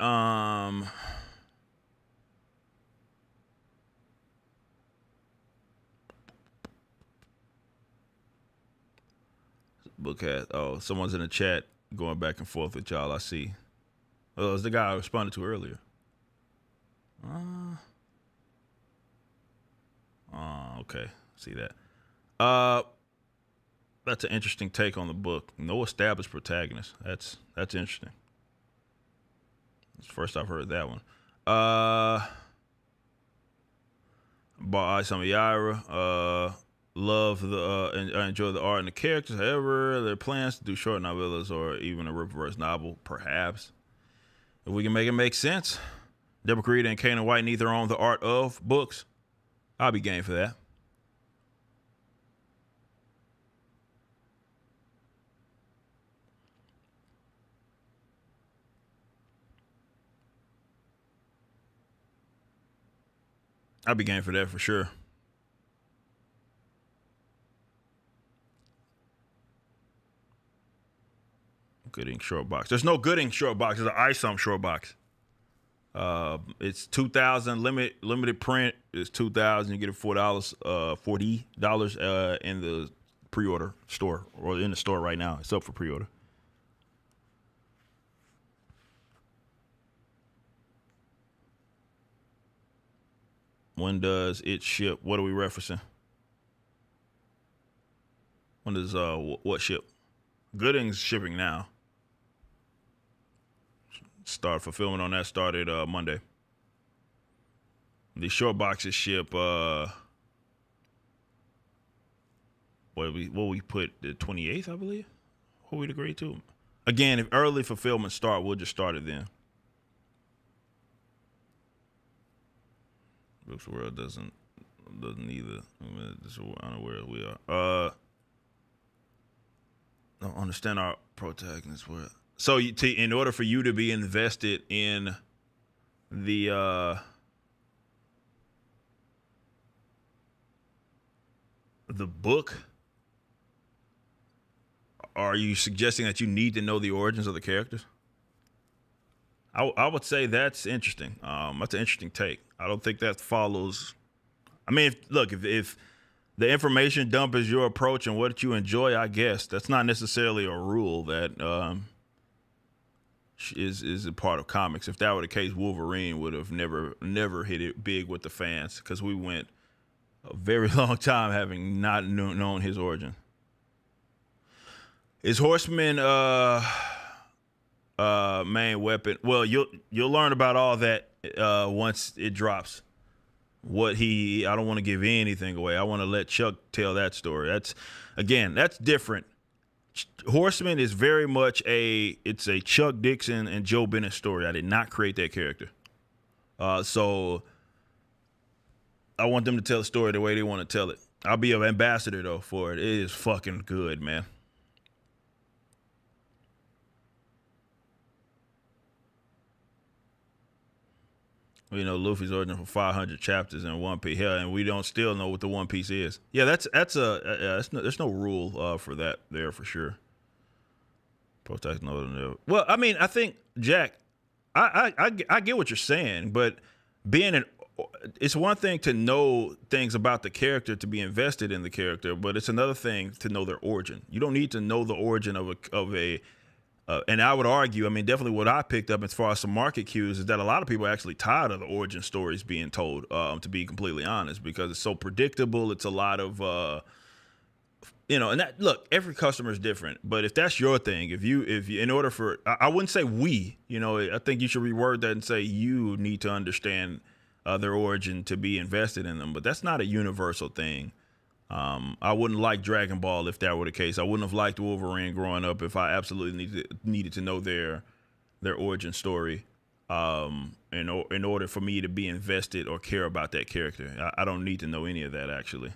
Speaker 2: Book has someone's in the chat going back and forth with y'all. I see. Oh, it's the guy I responded to earlier. Okay. See that. That's an interesting take on the book. No established protagonist. That's interesting. It's the first I've heard that one. By Saoirse. Love and I enjoy the art and the characters. However, their plans to do short novellas or even a Rippaverse novel, perhaps. If we can make it make sense. Deborah Creed and Kanan White neither own the art of books. I'll be game for that. I'll be game for that for sure. Goodyng short box. There's no Goodyng short box. There's an ISOM short box. It's 2,000 limited print. It's 2,000. You get it $40 in the pre-order store or in the store right now. It's up for pre-order. When does it ship? What are we referencing? When does what ship? Gooding's shipping now. Start fulfillment on that started Monday. The short boxes ship what we put the 28th, I believe. What we'd agree to. Again, if early fulfillment start, we'll just start it then. Books World doesn't either. I mean, this is unaware we are. Don't understand our protagonists. So in order for you to be invested in the book, are you suggesting that you need to know the origins of the characters? I would say that's interesting. That's an interesting take. I don't think that follows. I mean, if the information dump is your approach and what you enjoy, I guess that's not necessarily a rule that is a part of comics. If that were the case, Wolverine would have never hit it big with the fans because we went a very long time having not known his origin. Is Horseman main weapon? Well, you'll learn about all that once it drops. I don't want to give anything away. I want to let Chuck tell that story. That's different. Horseman is very much it's a Chuck Dixon and Joe Bennett story. I did not create that character. So I want them to tell the story the way they want to tell it. I'll be an ambassador though for it. It is fucking good, man. We know Luffy's origin for 500 chapters in One Piece. Hell, and we don't still know what the One Piece is. Yeah, there's no rule for that there for sure. Protect no. Well, I mean, I think Jack, I get what you're saying, but it's one thing to know things about the character to be invested in the character, but it's another thing to know their origin. You don't need to know the origin of a. And I would argue, I mean, definitely what I picked up as far as some market cues is that a lot of people are actually tired of the origin stories being told, to be completely honest, because it's so predictable. It's a lot of, and that, look, every customer is different, but if that's your thing, if you, in order for, I wouldn't say I think you should reword that and say you need to understand their origin to be invested in them, but that's not a universal thing. I wouldn't like Dragon Ball if that were the case. I wouldn't have liked Wolverine growing up if I absolutely needed to know their origin story. in order for me to be invested or care about that character. I don't need to know any of that actually,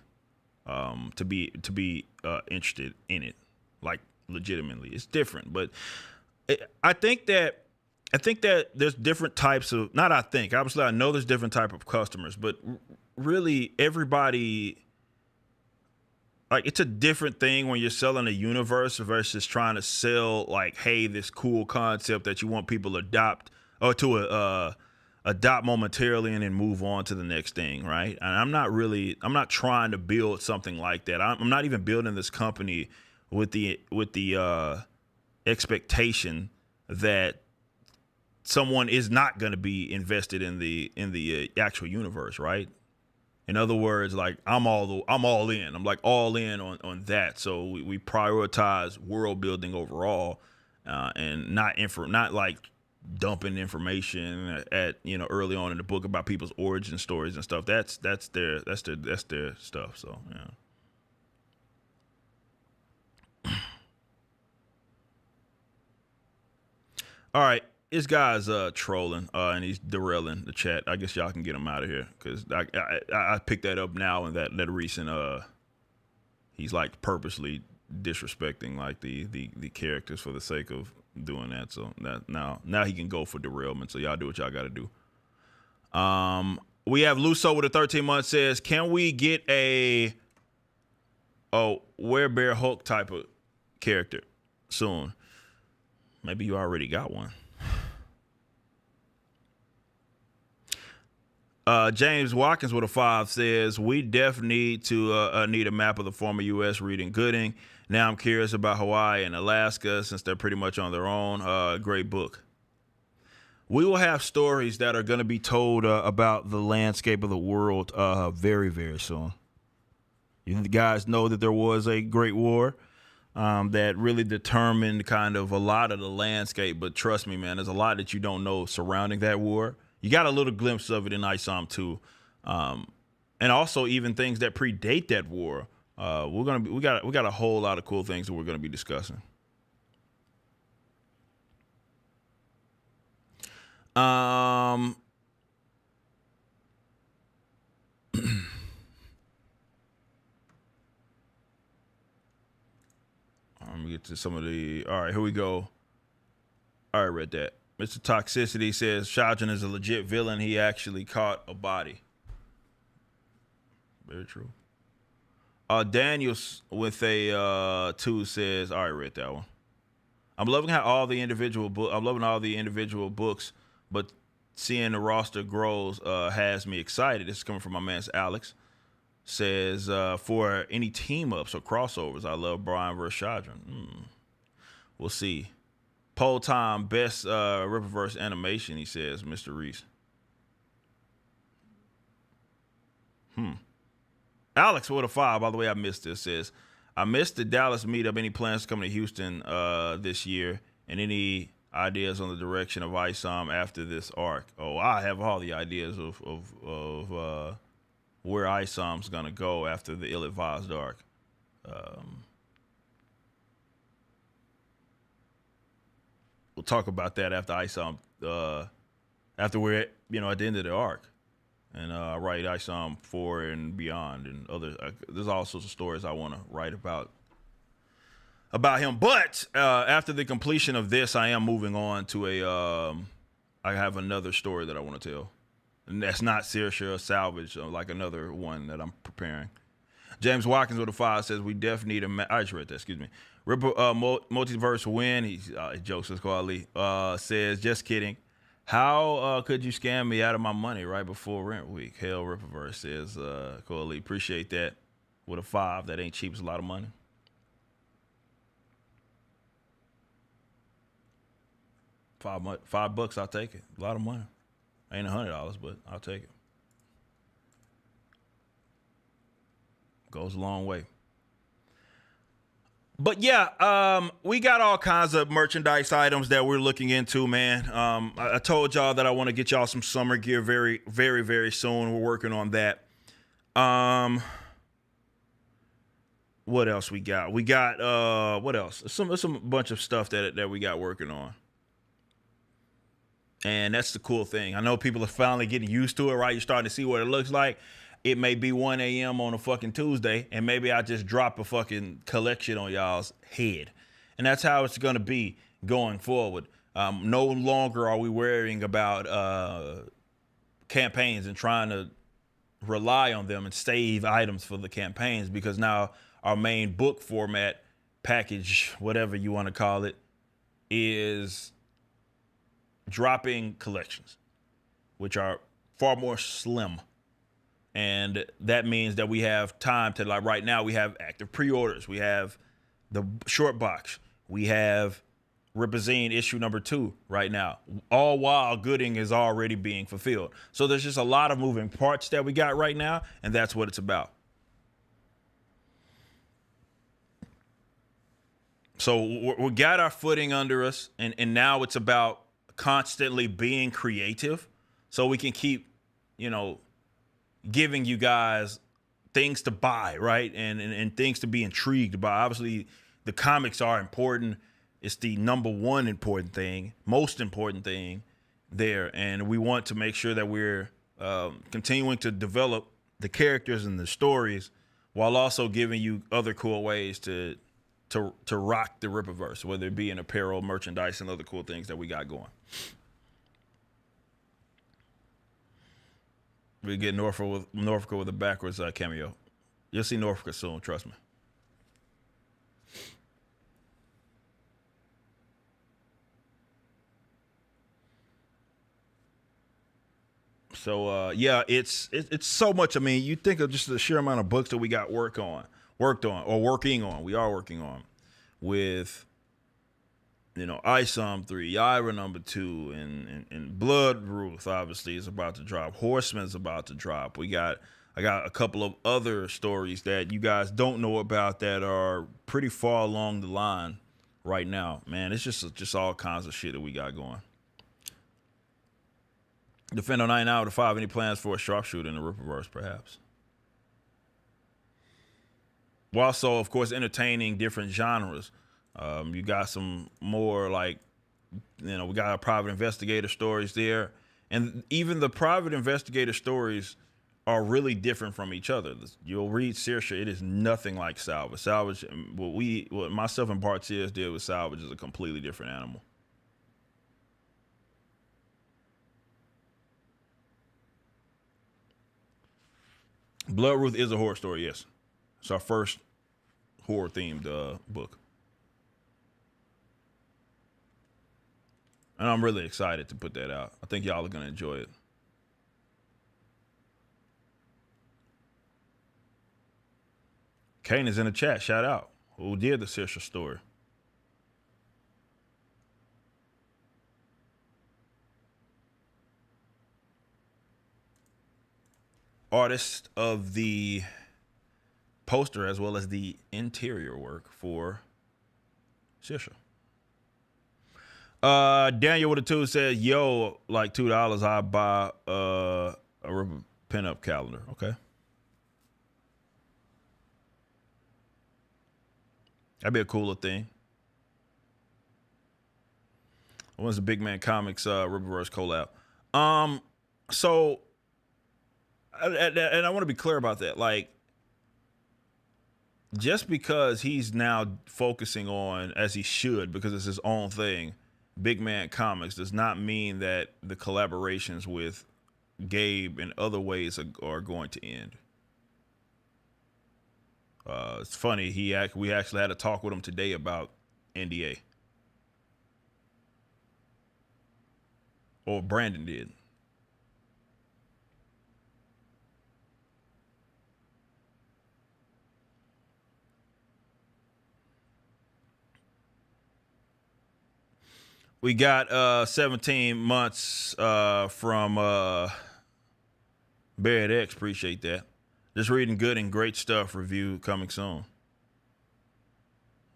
Speaker 2: to be interested in it, like legitimately. It's different, but I think that there's different types of, not I think, obviously I know there's different type of customers, but really everybody, like, it's a different thing when you're selling a universe versus trying to sell, like, hey, this cool concept that you want people to adopt or to adopt momentarily and then move on to the next thing, right? And I'm not trying to build something like that. I'm not even building this company with the expectation that someone is not going to be invested in the actual universe, right? In other words, like I'm all in. I'm like all in on that. So we prioritize world building overall, and not like dumping information at early on in the book about people's origin stories and stuff. That's their stuff. So yeah. All right. This guy's trolling and he's derailing the chat. I guess y'all can get him out of here because I picked that up now in that recent he's like purposely disrespecting like the characters for the sake of doing that. So that now he can go for derailment. So y'all do what y'all got to do. We have Luso with a 13-month says, can we get a Werebear Hulk type of character soon? Maybe you already got one. James Watkins with a 5 says, we definitely need a map of the former U.S. reading Goodyng. Now I'm curious about Hawaii and Alaska since they're pretty much on their own. Great book. We will have stories that are going to be told about the landscape of the world very, very soon. You guys know that there was a Great War that really determined kind of a lot of the landscape. But trust me, man, there's a lot that you don't know surrounding that war. You got a little glimpse of it in ISOM 2, and also even things that predate that war. We got a whole lot of cool things that we're gonna be discussing. Let me get to some of the. All right, here we go. I already read that. Mr. Toxicity says Shadran is a legit villain. He actually caught a body. Very true. Daniels with a 2 says, I already read that one. I'm loving all the individual books, but seeing the roster grows has me excited. This is coming from my man Alex. Says for any team ups or crossovers, I love Brian versus Shadran. We'll see. Poll time, best Rippaverse animation, he says, Mr. Reese. Alex with a 5, by the way, I missed this, says, I missed the Dallas meetup. Any plans to come to Houston this year? And any ideas on the direction of ISOM after this arc? Oh, I have all the ideas of where ISOM's going to go after the ill-advised arc. We'll talk about that after ISOM, after we're at the end of the arc, and write ISOM 4 and beyond, and other. There's all sorts of stories I want to write about him. But after the completion of this, I am moving on to I have another story that I want to tell, and that's not Saoirse or Salvage, like another one that I'm preparing. James Watkins with a 5 says we definitely need I just read that. Excuse me. Ripper Multiverse Win. He jokes with Carly. Says just kidding. How could you scam me out of my money right before rent week? Hell, Rippaverse says Carly. Appreciate that. With a 5, that ain't cheap. It's a lot of money. $5, I'll take it. A lot of money. Ain't $100, but I'll take it. Goes a long way. But yeah, we got all kinds of merchandise items that we're looking into, man. I told y'all that I want to get y'all some summer gear very, very, very soon. We're working on that. What else we got? We got what else? Some bunch of stuff that we got working on. And that's the cool thing. I know people are finally getting used to it, right? You're starting to see what it looks like. It may be 1 a.m. on a fucking Tuesday, and maybe I just drop a fucking collection on y'all's head. And that's how it's going to be going forward. No longer are we worrying about campaigns and trying to rely on them and save items for the campaigns, because now our main book format package, whatever you want to call it, is dropping collections, which are far more slim. And that means that we have time to, like right now, we have active pre-orders. We have the short box. We have RippaZine issue number 2 right now, all while Goodyng is already being fulfilled. So there's just a lot of moving parts that we got right now, and that's what it's about. So we got our footing under us, and now it's about constantly being creative so we can keep, giving you guys things to buy, right? And things to be intrigued by. Obviously, the comics are important. It's the number one important thing, most important thing there. And we want to make sure that we're continuing to develop the characters and the stories while also giving you other cool ways to rock the Rippaverse, whether it be in apparel, merchandise, and other cool things that we got going. We get Norfolk with a backwards cameo. You'll see Norfolk soon, trust me. So yeah, it's so much. I mean, you think of just the sheer amount of books that we got working on. We are working on with ISOM 3, Ira number 2, and Blood Ruth obviously is about to drop. Horseman's about to drop. I got a couple of other stories that you guys don't know about that are pretty far along the line right now. Man, it's just all kinds of shit that we got going. Defender 9 out of 5. Any plans for a sharpshooter in the Rippaverse, perhaps? We're also, of course, entertaining different genres. You got some more we got our private investigator stories there. And even the private investigator stories are really different from each other. You'll read Saoirse, it is nothing like Salvage. Salvage, what myself and Bart Sears did with Salvage is a completely different animal. Blood Ruth is a horror story, yes. It's our first horror-themed book. And I'm really excited to put that out. I think y'all are going to enjoy it. Kane is in the chat. Shout out. Who did the Saoirse story? Artist of the poster as well as the interior work for Saoirse. Daniel with a 2 says, yo, like $2, I buy a pinup calendar. Okay. That'd be a cooler thing. When's the Big Man Comics Rippaverse collab? So and I want to be clear about that. Like, just because he's now focusing on, as he should, because it's his own thing, Big Man Comics, does not mean that the collaborations with Gabe in other ways are going to end. It's funny. We actually had a talk with him today about NDA. Or Brandon did. We got 17 months from Barrett X. Appreciate that. Just reading good and great stuff. Review coming soon.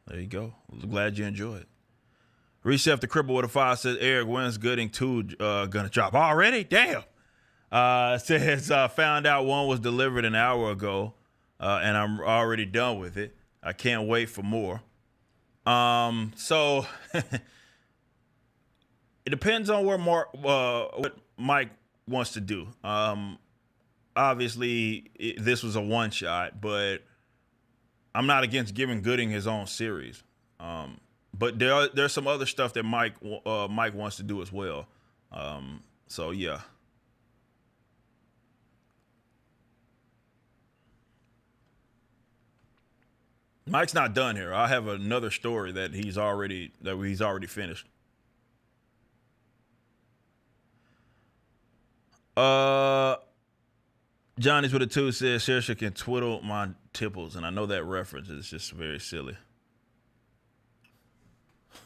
Speaker 2: There you go. Glad you enjoyed. Reset the Cripple with a 5 says Eric, when's Goodyng 2 gonna drop? Already? Damn. Says found out 1 was delivered an hour ago, and I'm already done with it. I can't wait for more. So It depends on what Mike wants to do. Obviously, this was a one shot, but I'm not against giving Goodyng his own series. But there's some other stuff that Mike wants to do as well. So yeah. Mike's not done here. I have another story that he's already finished. Johnny's with a 2 says Saoirse can twiddle my tipples, and I know that reference is just very silly.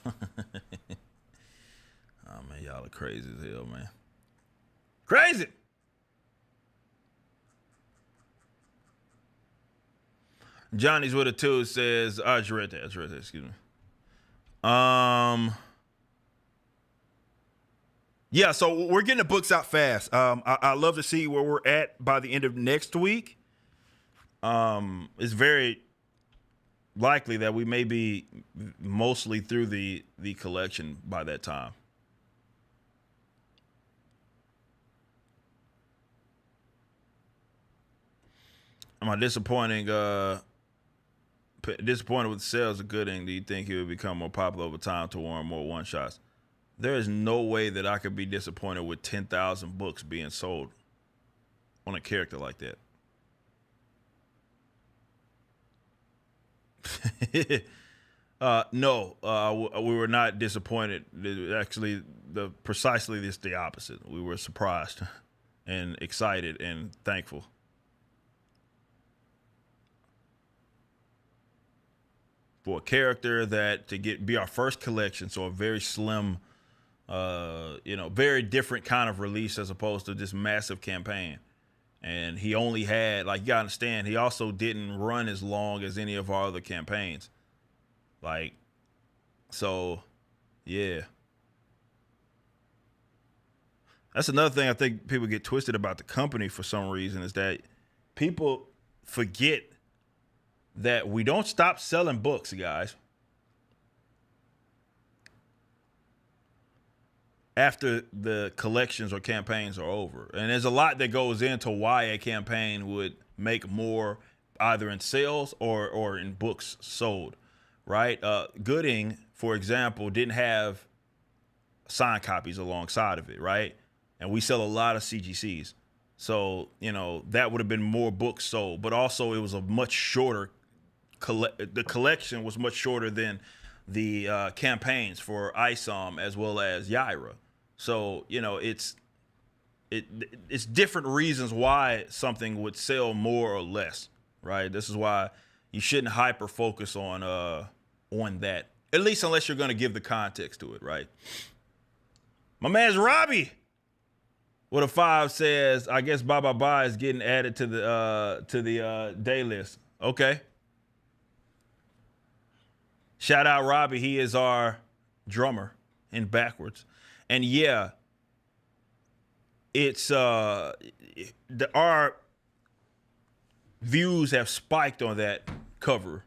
Speaker 2: Oh man, y'all are crazy as hell, man. Crazy. Johnny's with a 2 says, I just read that. Excuse me. Yeah, so we're getting the books out fast. I love to see where we're at by the end of next week. It's very likely that we may be mostly through the collection by that time. Am I disappointed with the sales of Goodyng? Do you think he would become more popular over time to warrant more one-shots? There is no way that I could be disappointed with 10,000 books being sold on a character like that. No, we were not disappointed. Actually, precisely this the opposite. We were surprised and excited and thankful. For a character that be our first collection, so a very slim, very different kind of release as opposed to this massive campaign. And he only had, like, you gotta understand, he also didn't run as long as any of our other campaigns. Like, so, yeah. That's another thing I think people get twisted about the company for some reason, is that people forget that we don't stop selling books, guys. After the collections or campaigns are over. And there's a lot that goes into why a campaign would make more either in sales or in books sold, right? Goodyng, for example, didn't have signed copies alongside of it, right? And we sell a lot of CGCs. So, that would have been more books sold, but also it was a much shorter the collection was much shorter than the campaigns for ISOM as well as Yaira. So, it's different reasons why something would sell more or less, right? This is why you shouldn't hyper focus on that, at least unless you're going to give the context to it, right? My man's Robbie with a 5 says, I guess Bye Bye Bye is getting added to the day list. Okay. Shout out Robbie. He is our drummer in Backwards. And yeah, it's our views have spiked on that cover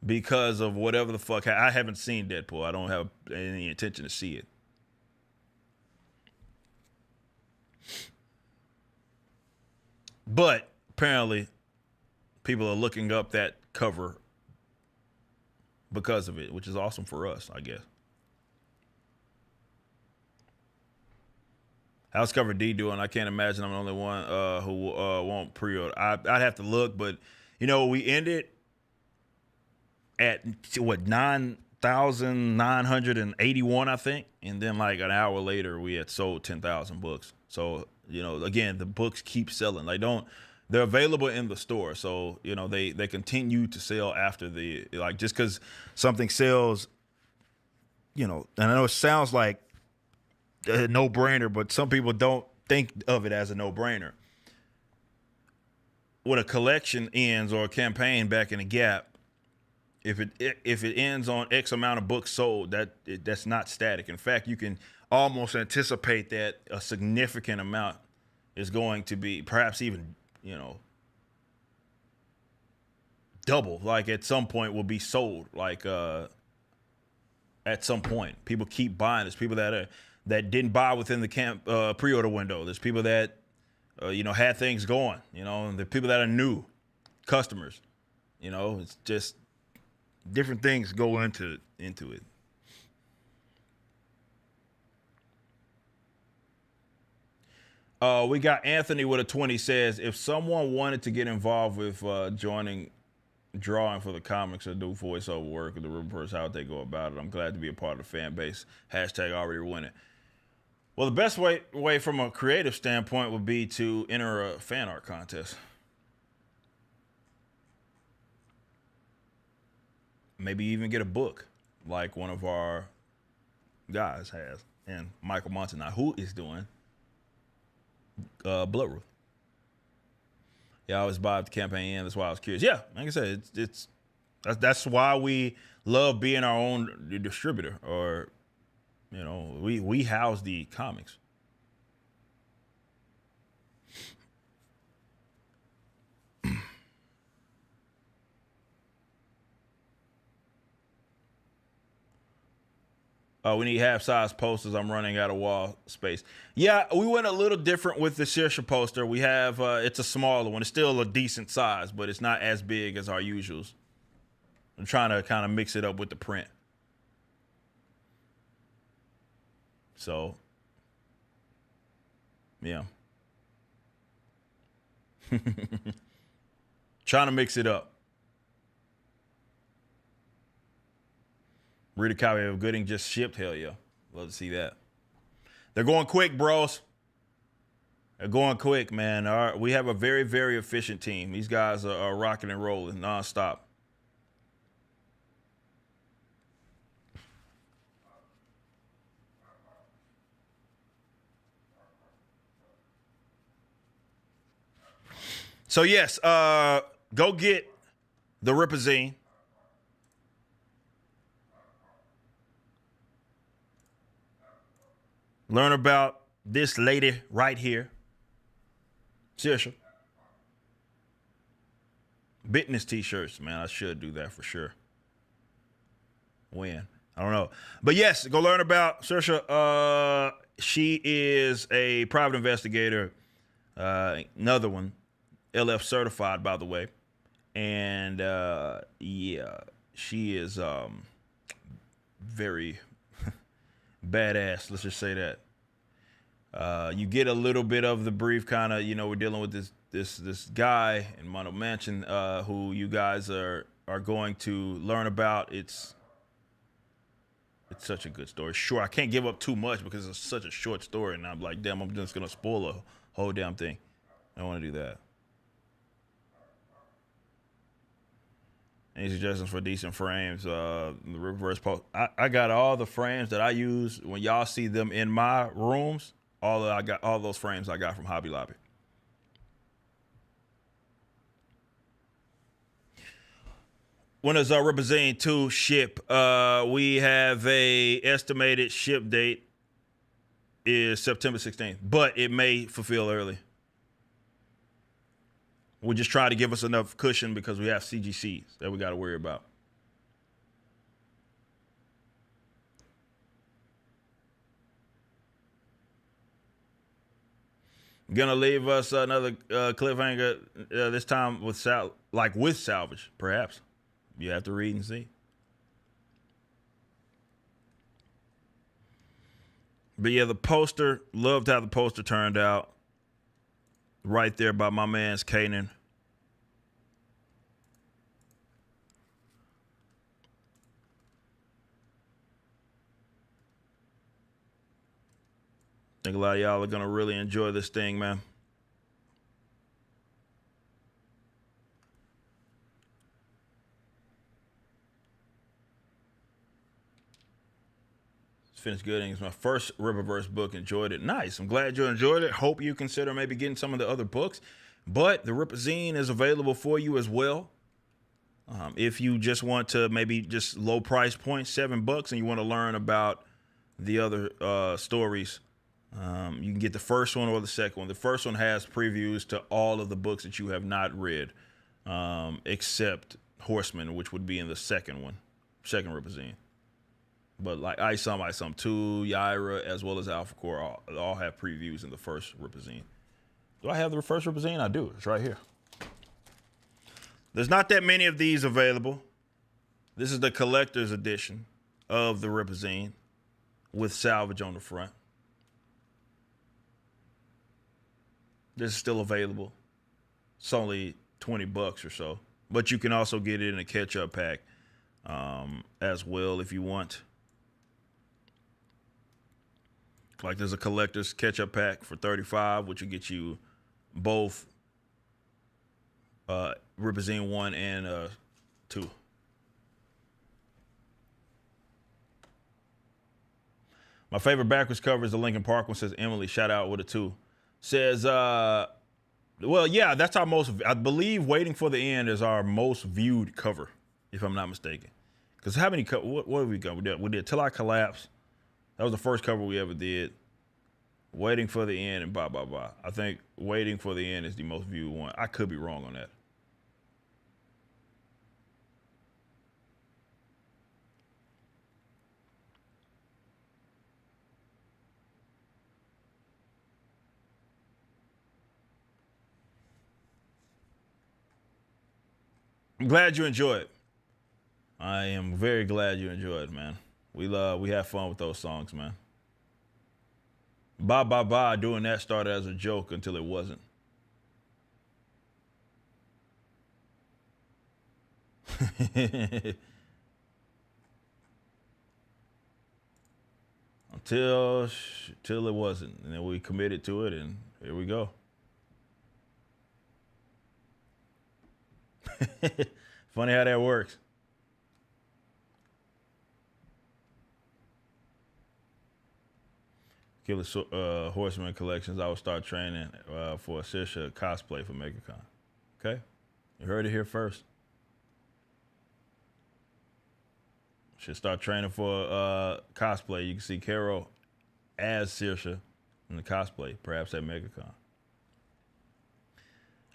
Speaker 2: because of whatever the fuck. I haven't seen Deadpool. I don't have any intention to see it. But apparently people are looking up that cover because of it, which is awesome for us, I guess. How's Cover D doing? I can't imagine I'm the only one who won't pre-order. I'd have to look, but we ended at 9,981, I think, and then like an hour later we had sold 10,000 books. So again, the books keep selling. They're available in the store, so they continue to sell after just because something sells, and I know it sounds like a no-brainer, but some people don't think of it as a no-brainer. When a collection ends or a campaign back in the Gap, if it ends on X amount of books sold, that's not static. In fact, you can almost anticipate that a significant amount is going to be perhaps even double, like at some point will be sold, like at some point. People keep buying. There's people that that didn't buy within the pre-order window. There's people that had things going. And the people that are new customers. It's just different things go into it. We got Anthony with a 20 says, if someone wanted to get involved with drawing for the comics or do voiceover work or the Rippaverse, how would they go about it? I'm glad to be a part of the fan base. Hashtag already winning. Well, the best way from a creative standpoint would be to enter a fan art contest. Maybe even get a book like one of our guys has. And Michael Montanai, who is doing Bloodruth. Yeah, I always buy the campaign in. That's why I was curious. Yeah, like I said, that's why we love being our own distributor, or we house the comics. We need half-size posters. I'm running out of wall space. Yeah, we went a little different with the Saoirse poster. We have, it's a smaller one. It's still a decent size, but it's not as big as our usuals. I'm trying to kind of mix it up with the print. So, yeah. Trying to mix it up. Read a copy of Goodyng just shipped. Hell yeah. Love to see that. They're going quick, bros. They're going quick, man. We have a very, very efficient team. These guys are rocking and rolling nonstop. So, yes, go get the RippaZine. Learn about this lady right here. Saoirse. Business t-shirts, man. I should do that for sure. When? I don't know. But yes, go learn about Saoirse. She is a private investigator. Another one. LF certified, by the way. And yeah, she is very badass, let's just say that. You get a little bit of the brief, kind of, we're dealing with this guy in Mono Mansion who you guys are going to learn about. It's such a good story. Sure, I can't give up too much because it's such a short story, and I'm like, damn, I'm just gonna spoil the whole damn thing. I don't want to do that. Any suggestions for decent frames? The Rippaverse post. I got all the frames that I use when y'all see them in my rooms. I got all those frames I got from Hobby Lobby. When does RippaZine 2 ship? We have a estimated ship date is September 16th, but it may fulfill early. We're just trying to give us enough cushion because we have CGCs that we got to worry about. Gonna leave us another cliffhanger this time with salvage, perhaps. You have to read and see. But yeah, the poster, loved how the poster turned out. Right there by my man's Kanan. I think a lot of y'all are gonna really enjoy this thing, man. Finished Goodyng. It's my first Rippaverse book. Enjoyed it. Nice. I'm glad you enjoyed it. Hope you consider maybe getting some of the other books. But the RippaZine is available for you as well. If you just want to maybe just low price point, $7, and you want to learn about the other stories, you can get the first one or the second one. The first one has previews to all of the books that you have not read, except Horseman, which would be in the second one, second RippaZine. But like Ice 2, Yaira, as well as Alpha Core, all have previews in the first RippaZine. Do I have the first RippaZine? I do. It's right here. There's not that many of these available. This is the collector's edition of the RippaZine with salvage on the front. This is still available. It's only $20 or so. But you can also get it in a catch-up pack as well if you want. Like there's a collector's catch-up pack for $35, which will get you both RippaZine 1 and 2. My favorite backwards cover is the Linkin Park one, says Emily. Shout out with a 2. Says, well, yeah, that's our most, I believe Waiting for the End is our most viewed cover, if I'm not mistaken. Because how many, what have we got? We did Till I Collapse. That was the first cover we ever did. Waiting for the End and blah, blah, blah. I think Waiting for the End is the most viewed one. I could be wrong on that. I'm glad you enjoy it. I am very glad you enjoyed it, man. We have fun with those songs, man. Bye, bye, bye. Doing that started as a joke until it wasn't. Till it wasn't. And then we committed to it, and here we go. Funny how that works. Killer Horseman collections. I will start training for a Saoirse cosplay for MegaCon. Okay, you heard it here first. Should start training for cosplay. You can see Carol as Saoirse in the cosplay, perhaps at MegaCon.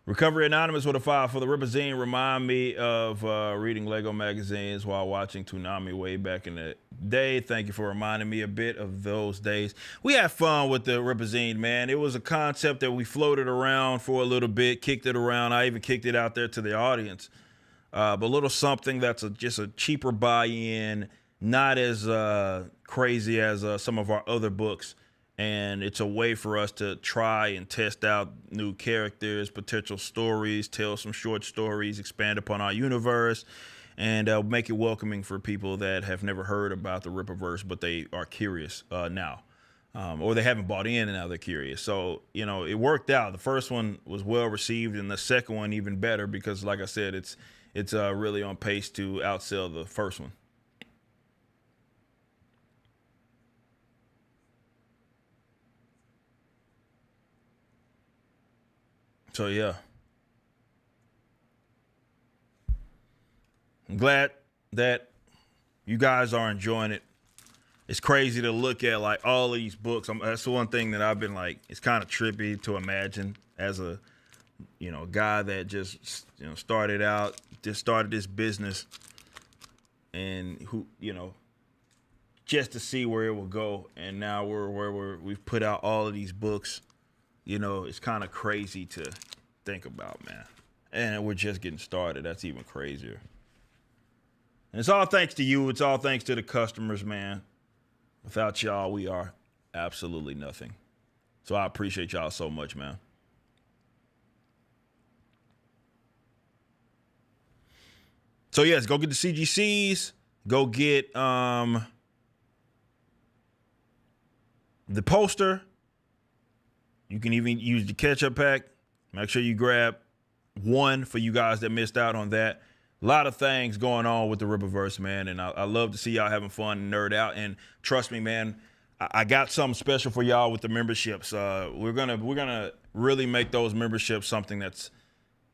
Speaker 2: Recovery Anonymous with a 5 for the RippaZine. Remind me of reading Lego magazines while watching Toonami way back in the day. Thank you for reminding me a bit of those days. We had fun with the RippaZine, man. It was a concept that we floated around for a little bit, kicked it around. I even kicked it out there to the audience. But a little something that's just a cheaper buy-in, not as crazy as some of our other books. And it's a way for us to try and test out new characters, potential stories, tell some short stories, expand upon our universe, and make it welcoming for people that have never heard about the Rippaverse, but they are curious now. Or they haven't bought in and now they're curious. So, you know, it worked out. The first one was well received and the second one even better because, like I said, it's really on pace to outsell the first one. So, yeah. I'm glad that you guys are enjoying it. It's crazy to look at like all of these books. That's the one thing that I've been like, it's kind of trippy to imagine as a, guy that just, started this business and who, just to see where it will go. And now we've put out all of these books. It's kind of crazy to think about, man. And we're just getting started. That's even crazier. And it's all thanks to you. It's all thanks to the customers, man. Without y'all, we are absolutely nothing. So I appreciate y'all so much, man. So yes, go get the CGCs. Go get the poster. You can even use the catch-up pack. Make sure you grab one for you guys that missed out on that. A lot of things going on with the Rippaverse, man, and I love to see y'all having fun and nerd out. And trust me, man, I got something special for y'all with the memberships. We're gonna really make those memberships something that's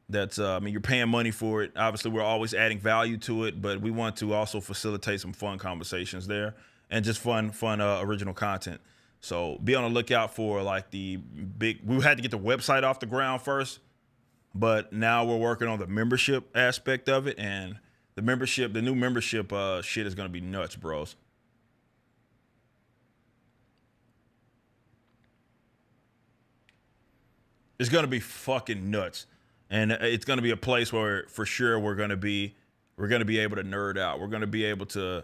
Speaker 2: you're paying money for it. Obviously, we're always adding value to it, but we want to also facilitate some fun conversations there and just fun original content. So be on the lookout for like we had to get the website off the ground first, but now we're working on the membership aspect of it, and the new membership shit is gonna be nuts, bros. It's gonna be fucking nuts, and it's gonna be a place where for sure we're gonna be able to nerd out. We're gonna be able to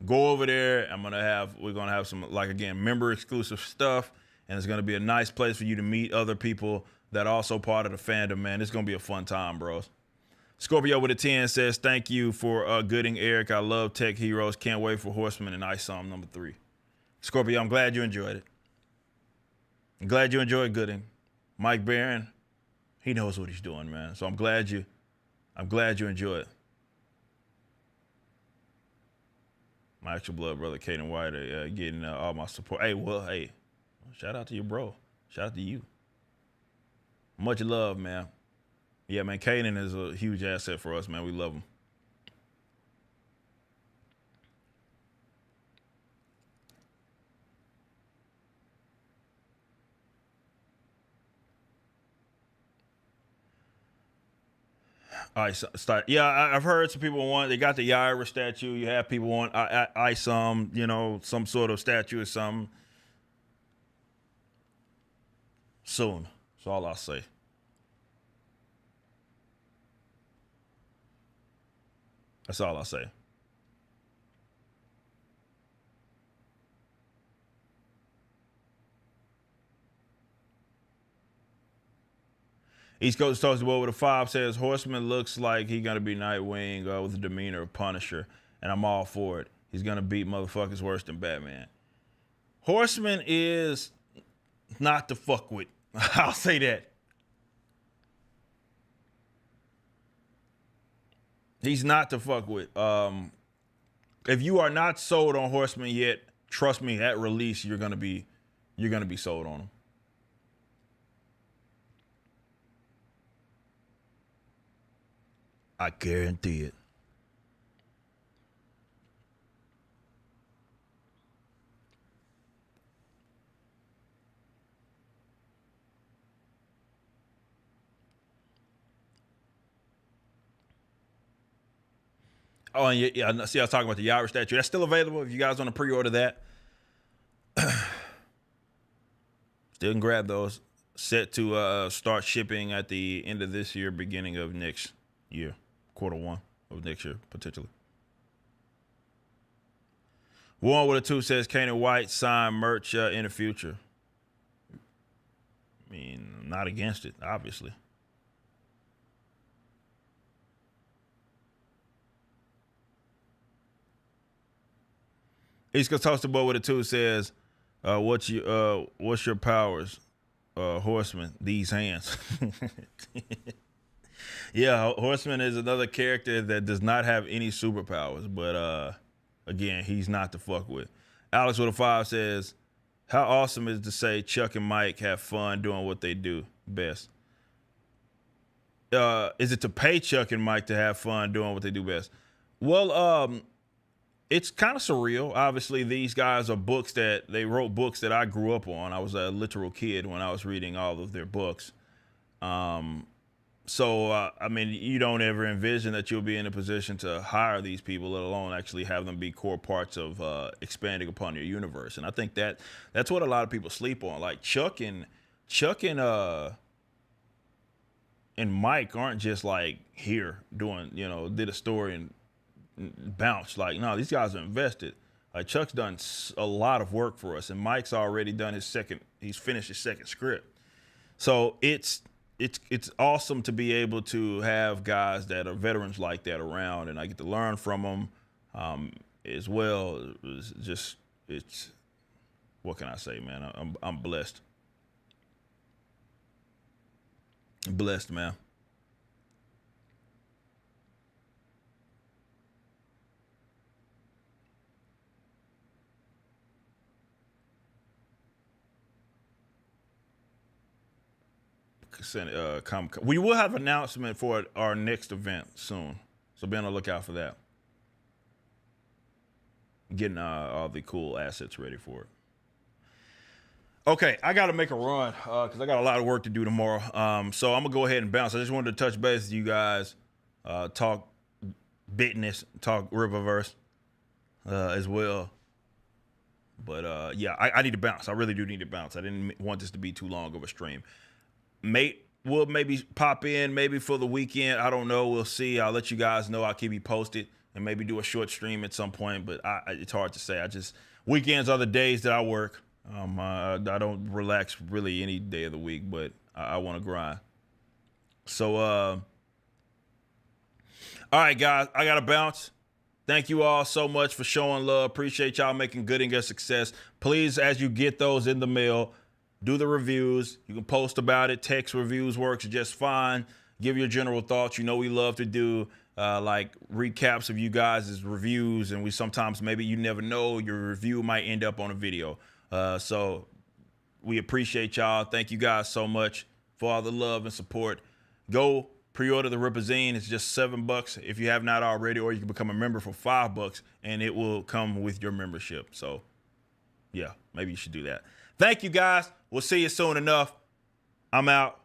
Speaker 2: go over there. We're gonna have some, like, again, member exclusive stuff, and it's gonna be a nice place for you to meet other people that are also part of the fandom. Man, it's gonna be a fun time, bros. Scorpio with a 10 says, thank you for Goodyng, Eric. I love Tech Heroes. Can't wait for Horseman and Ice Song number 3. Scorpio, I'm glad you enjoyed it. I'm glad you enjoyed Goodyng. Mike Barron, he knows what he's doing, man. So I'm glad you enjoy it. My actual blood brother, Caden White, getting all my support. Hey, shout out to your bro. Shout out to you. Much love, man. Yeah, man, Caden is a huge asset for us, man. We love him. All right, start. Yeah, I've heard some people want. They got the Yaira statue. You have people want some sort of statue or something. Soon. That's all I'll say. That's all I'll say. East Coast talks about with a 5 says Horseman looks like he's gonna be Nightwing with the demeanor of Punisher, and I'm all for it. He's gonna beat motherfuckers worse than Batman. Horseman is not to fuck with. I'll say that. He's not to fuck with. If you are not sold on Horseman yet, trust me, at release you're gonna be sold on him. I guarantee it. Oh, and yeah. See, I was talking about the Yaira statue. That's still available if you guys want to pre-order that. Still can grab those. Set to start shipping at the end of this year, beginning of next year. Q1 of next year, potentially. One with a 2 says, Kanan White sign merch in the future. I mean, not against it, obviously. East Coast Toast the Boy with a 2 says, what's your powers? Horseman, these hands. Yeah, Horseman is another character that does not have any superpowers, but again, he's not to fuck with. Alex with a 5 says, how awesome is to say Chuck and Mike have fun doing what they do best? Is it to pay Chuck and Mike to have fun doing what they do best? Well, it's kind of surreal. Obviously, these guys are they wrote books that I grew up on. I was a literal kid when I was reading all of their books. So, I mean, you don't ever envision that you'll be in a position to hire these people, let alone actually have them be core parts of expanding upon your universe. And I think that's what a lot of people sleep on. Like Chuck and Mike aren't just like here doing, did a story and bounced. Like, no, these guys are invested. Like Chuck's done a lot of work for us, and Mike's already done he's finished his second script. So it's awesome to be able to have guys that are veterans like that around, and I get to learn from them as well. It's what can I say, man? I'm blessed. Blessed, man. We will have an announcement for our next event soon, so be on the lookout for that. Getting all the cool assets ready for it. Okay, I got to make a run because I got a lot of work to do tomorrow. So I'm gonna go ahead and bounce. I just wanted to touch base with you guys, talk business, talk Rippaverse as well. But yeah, I need to bounce. I really do need to bounce. I didn't want this to be too long of a stream. We'll maybe pop in maybe for the weekend. I don't know. We'll see. I'll let you guys know. I'll keep you posted and maybe do a short stream at some point. But it's hard to say. Weekends are the days that I work. I don't relax really any day of the week, but I want to grind. So, all right, guys, I got to bounce. Thank you all so much for showing love. Appreciate y'all making Goodyng a success. Please, as you get those in the mail, do the reviews. You can post about it. Text reviews works just fine. Give your general thoughts. You know we love to do like recaps of you guys' reviews, and we sometimes maybe you never know your review might end up on a video. So we appreciate y'all. Thank you guys so much for all the love and support. Go pre-order the RippaZine. It's just $7 if you have not already, or you can become a member for $5 and it will come with your membership. So yeah, maybe you should do that. Thank you guys. We'll see you soon enough. I'm out.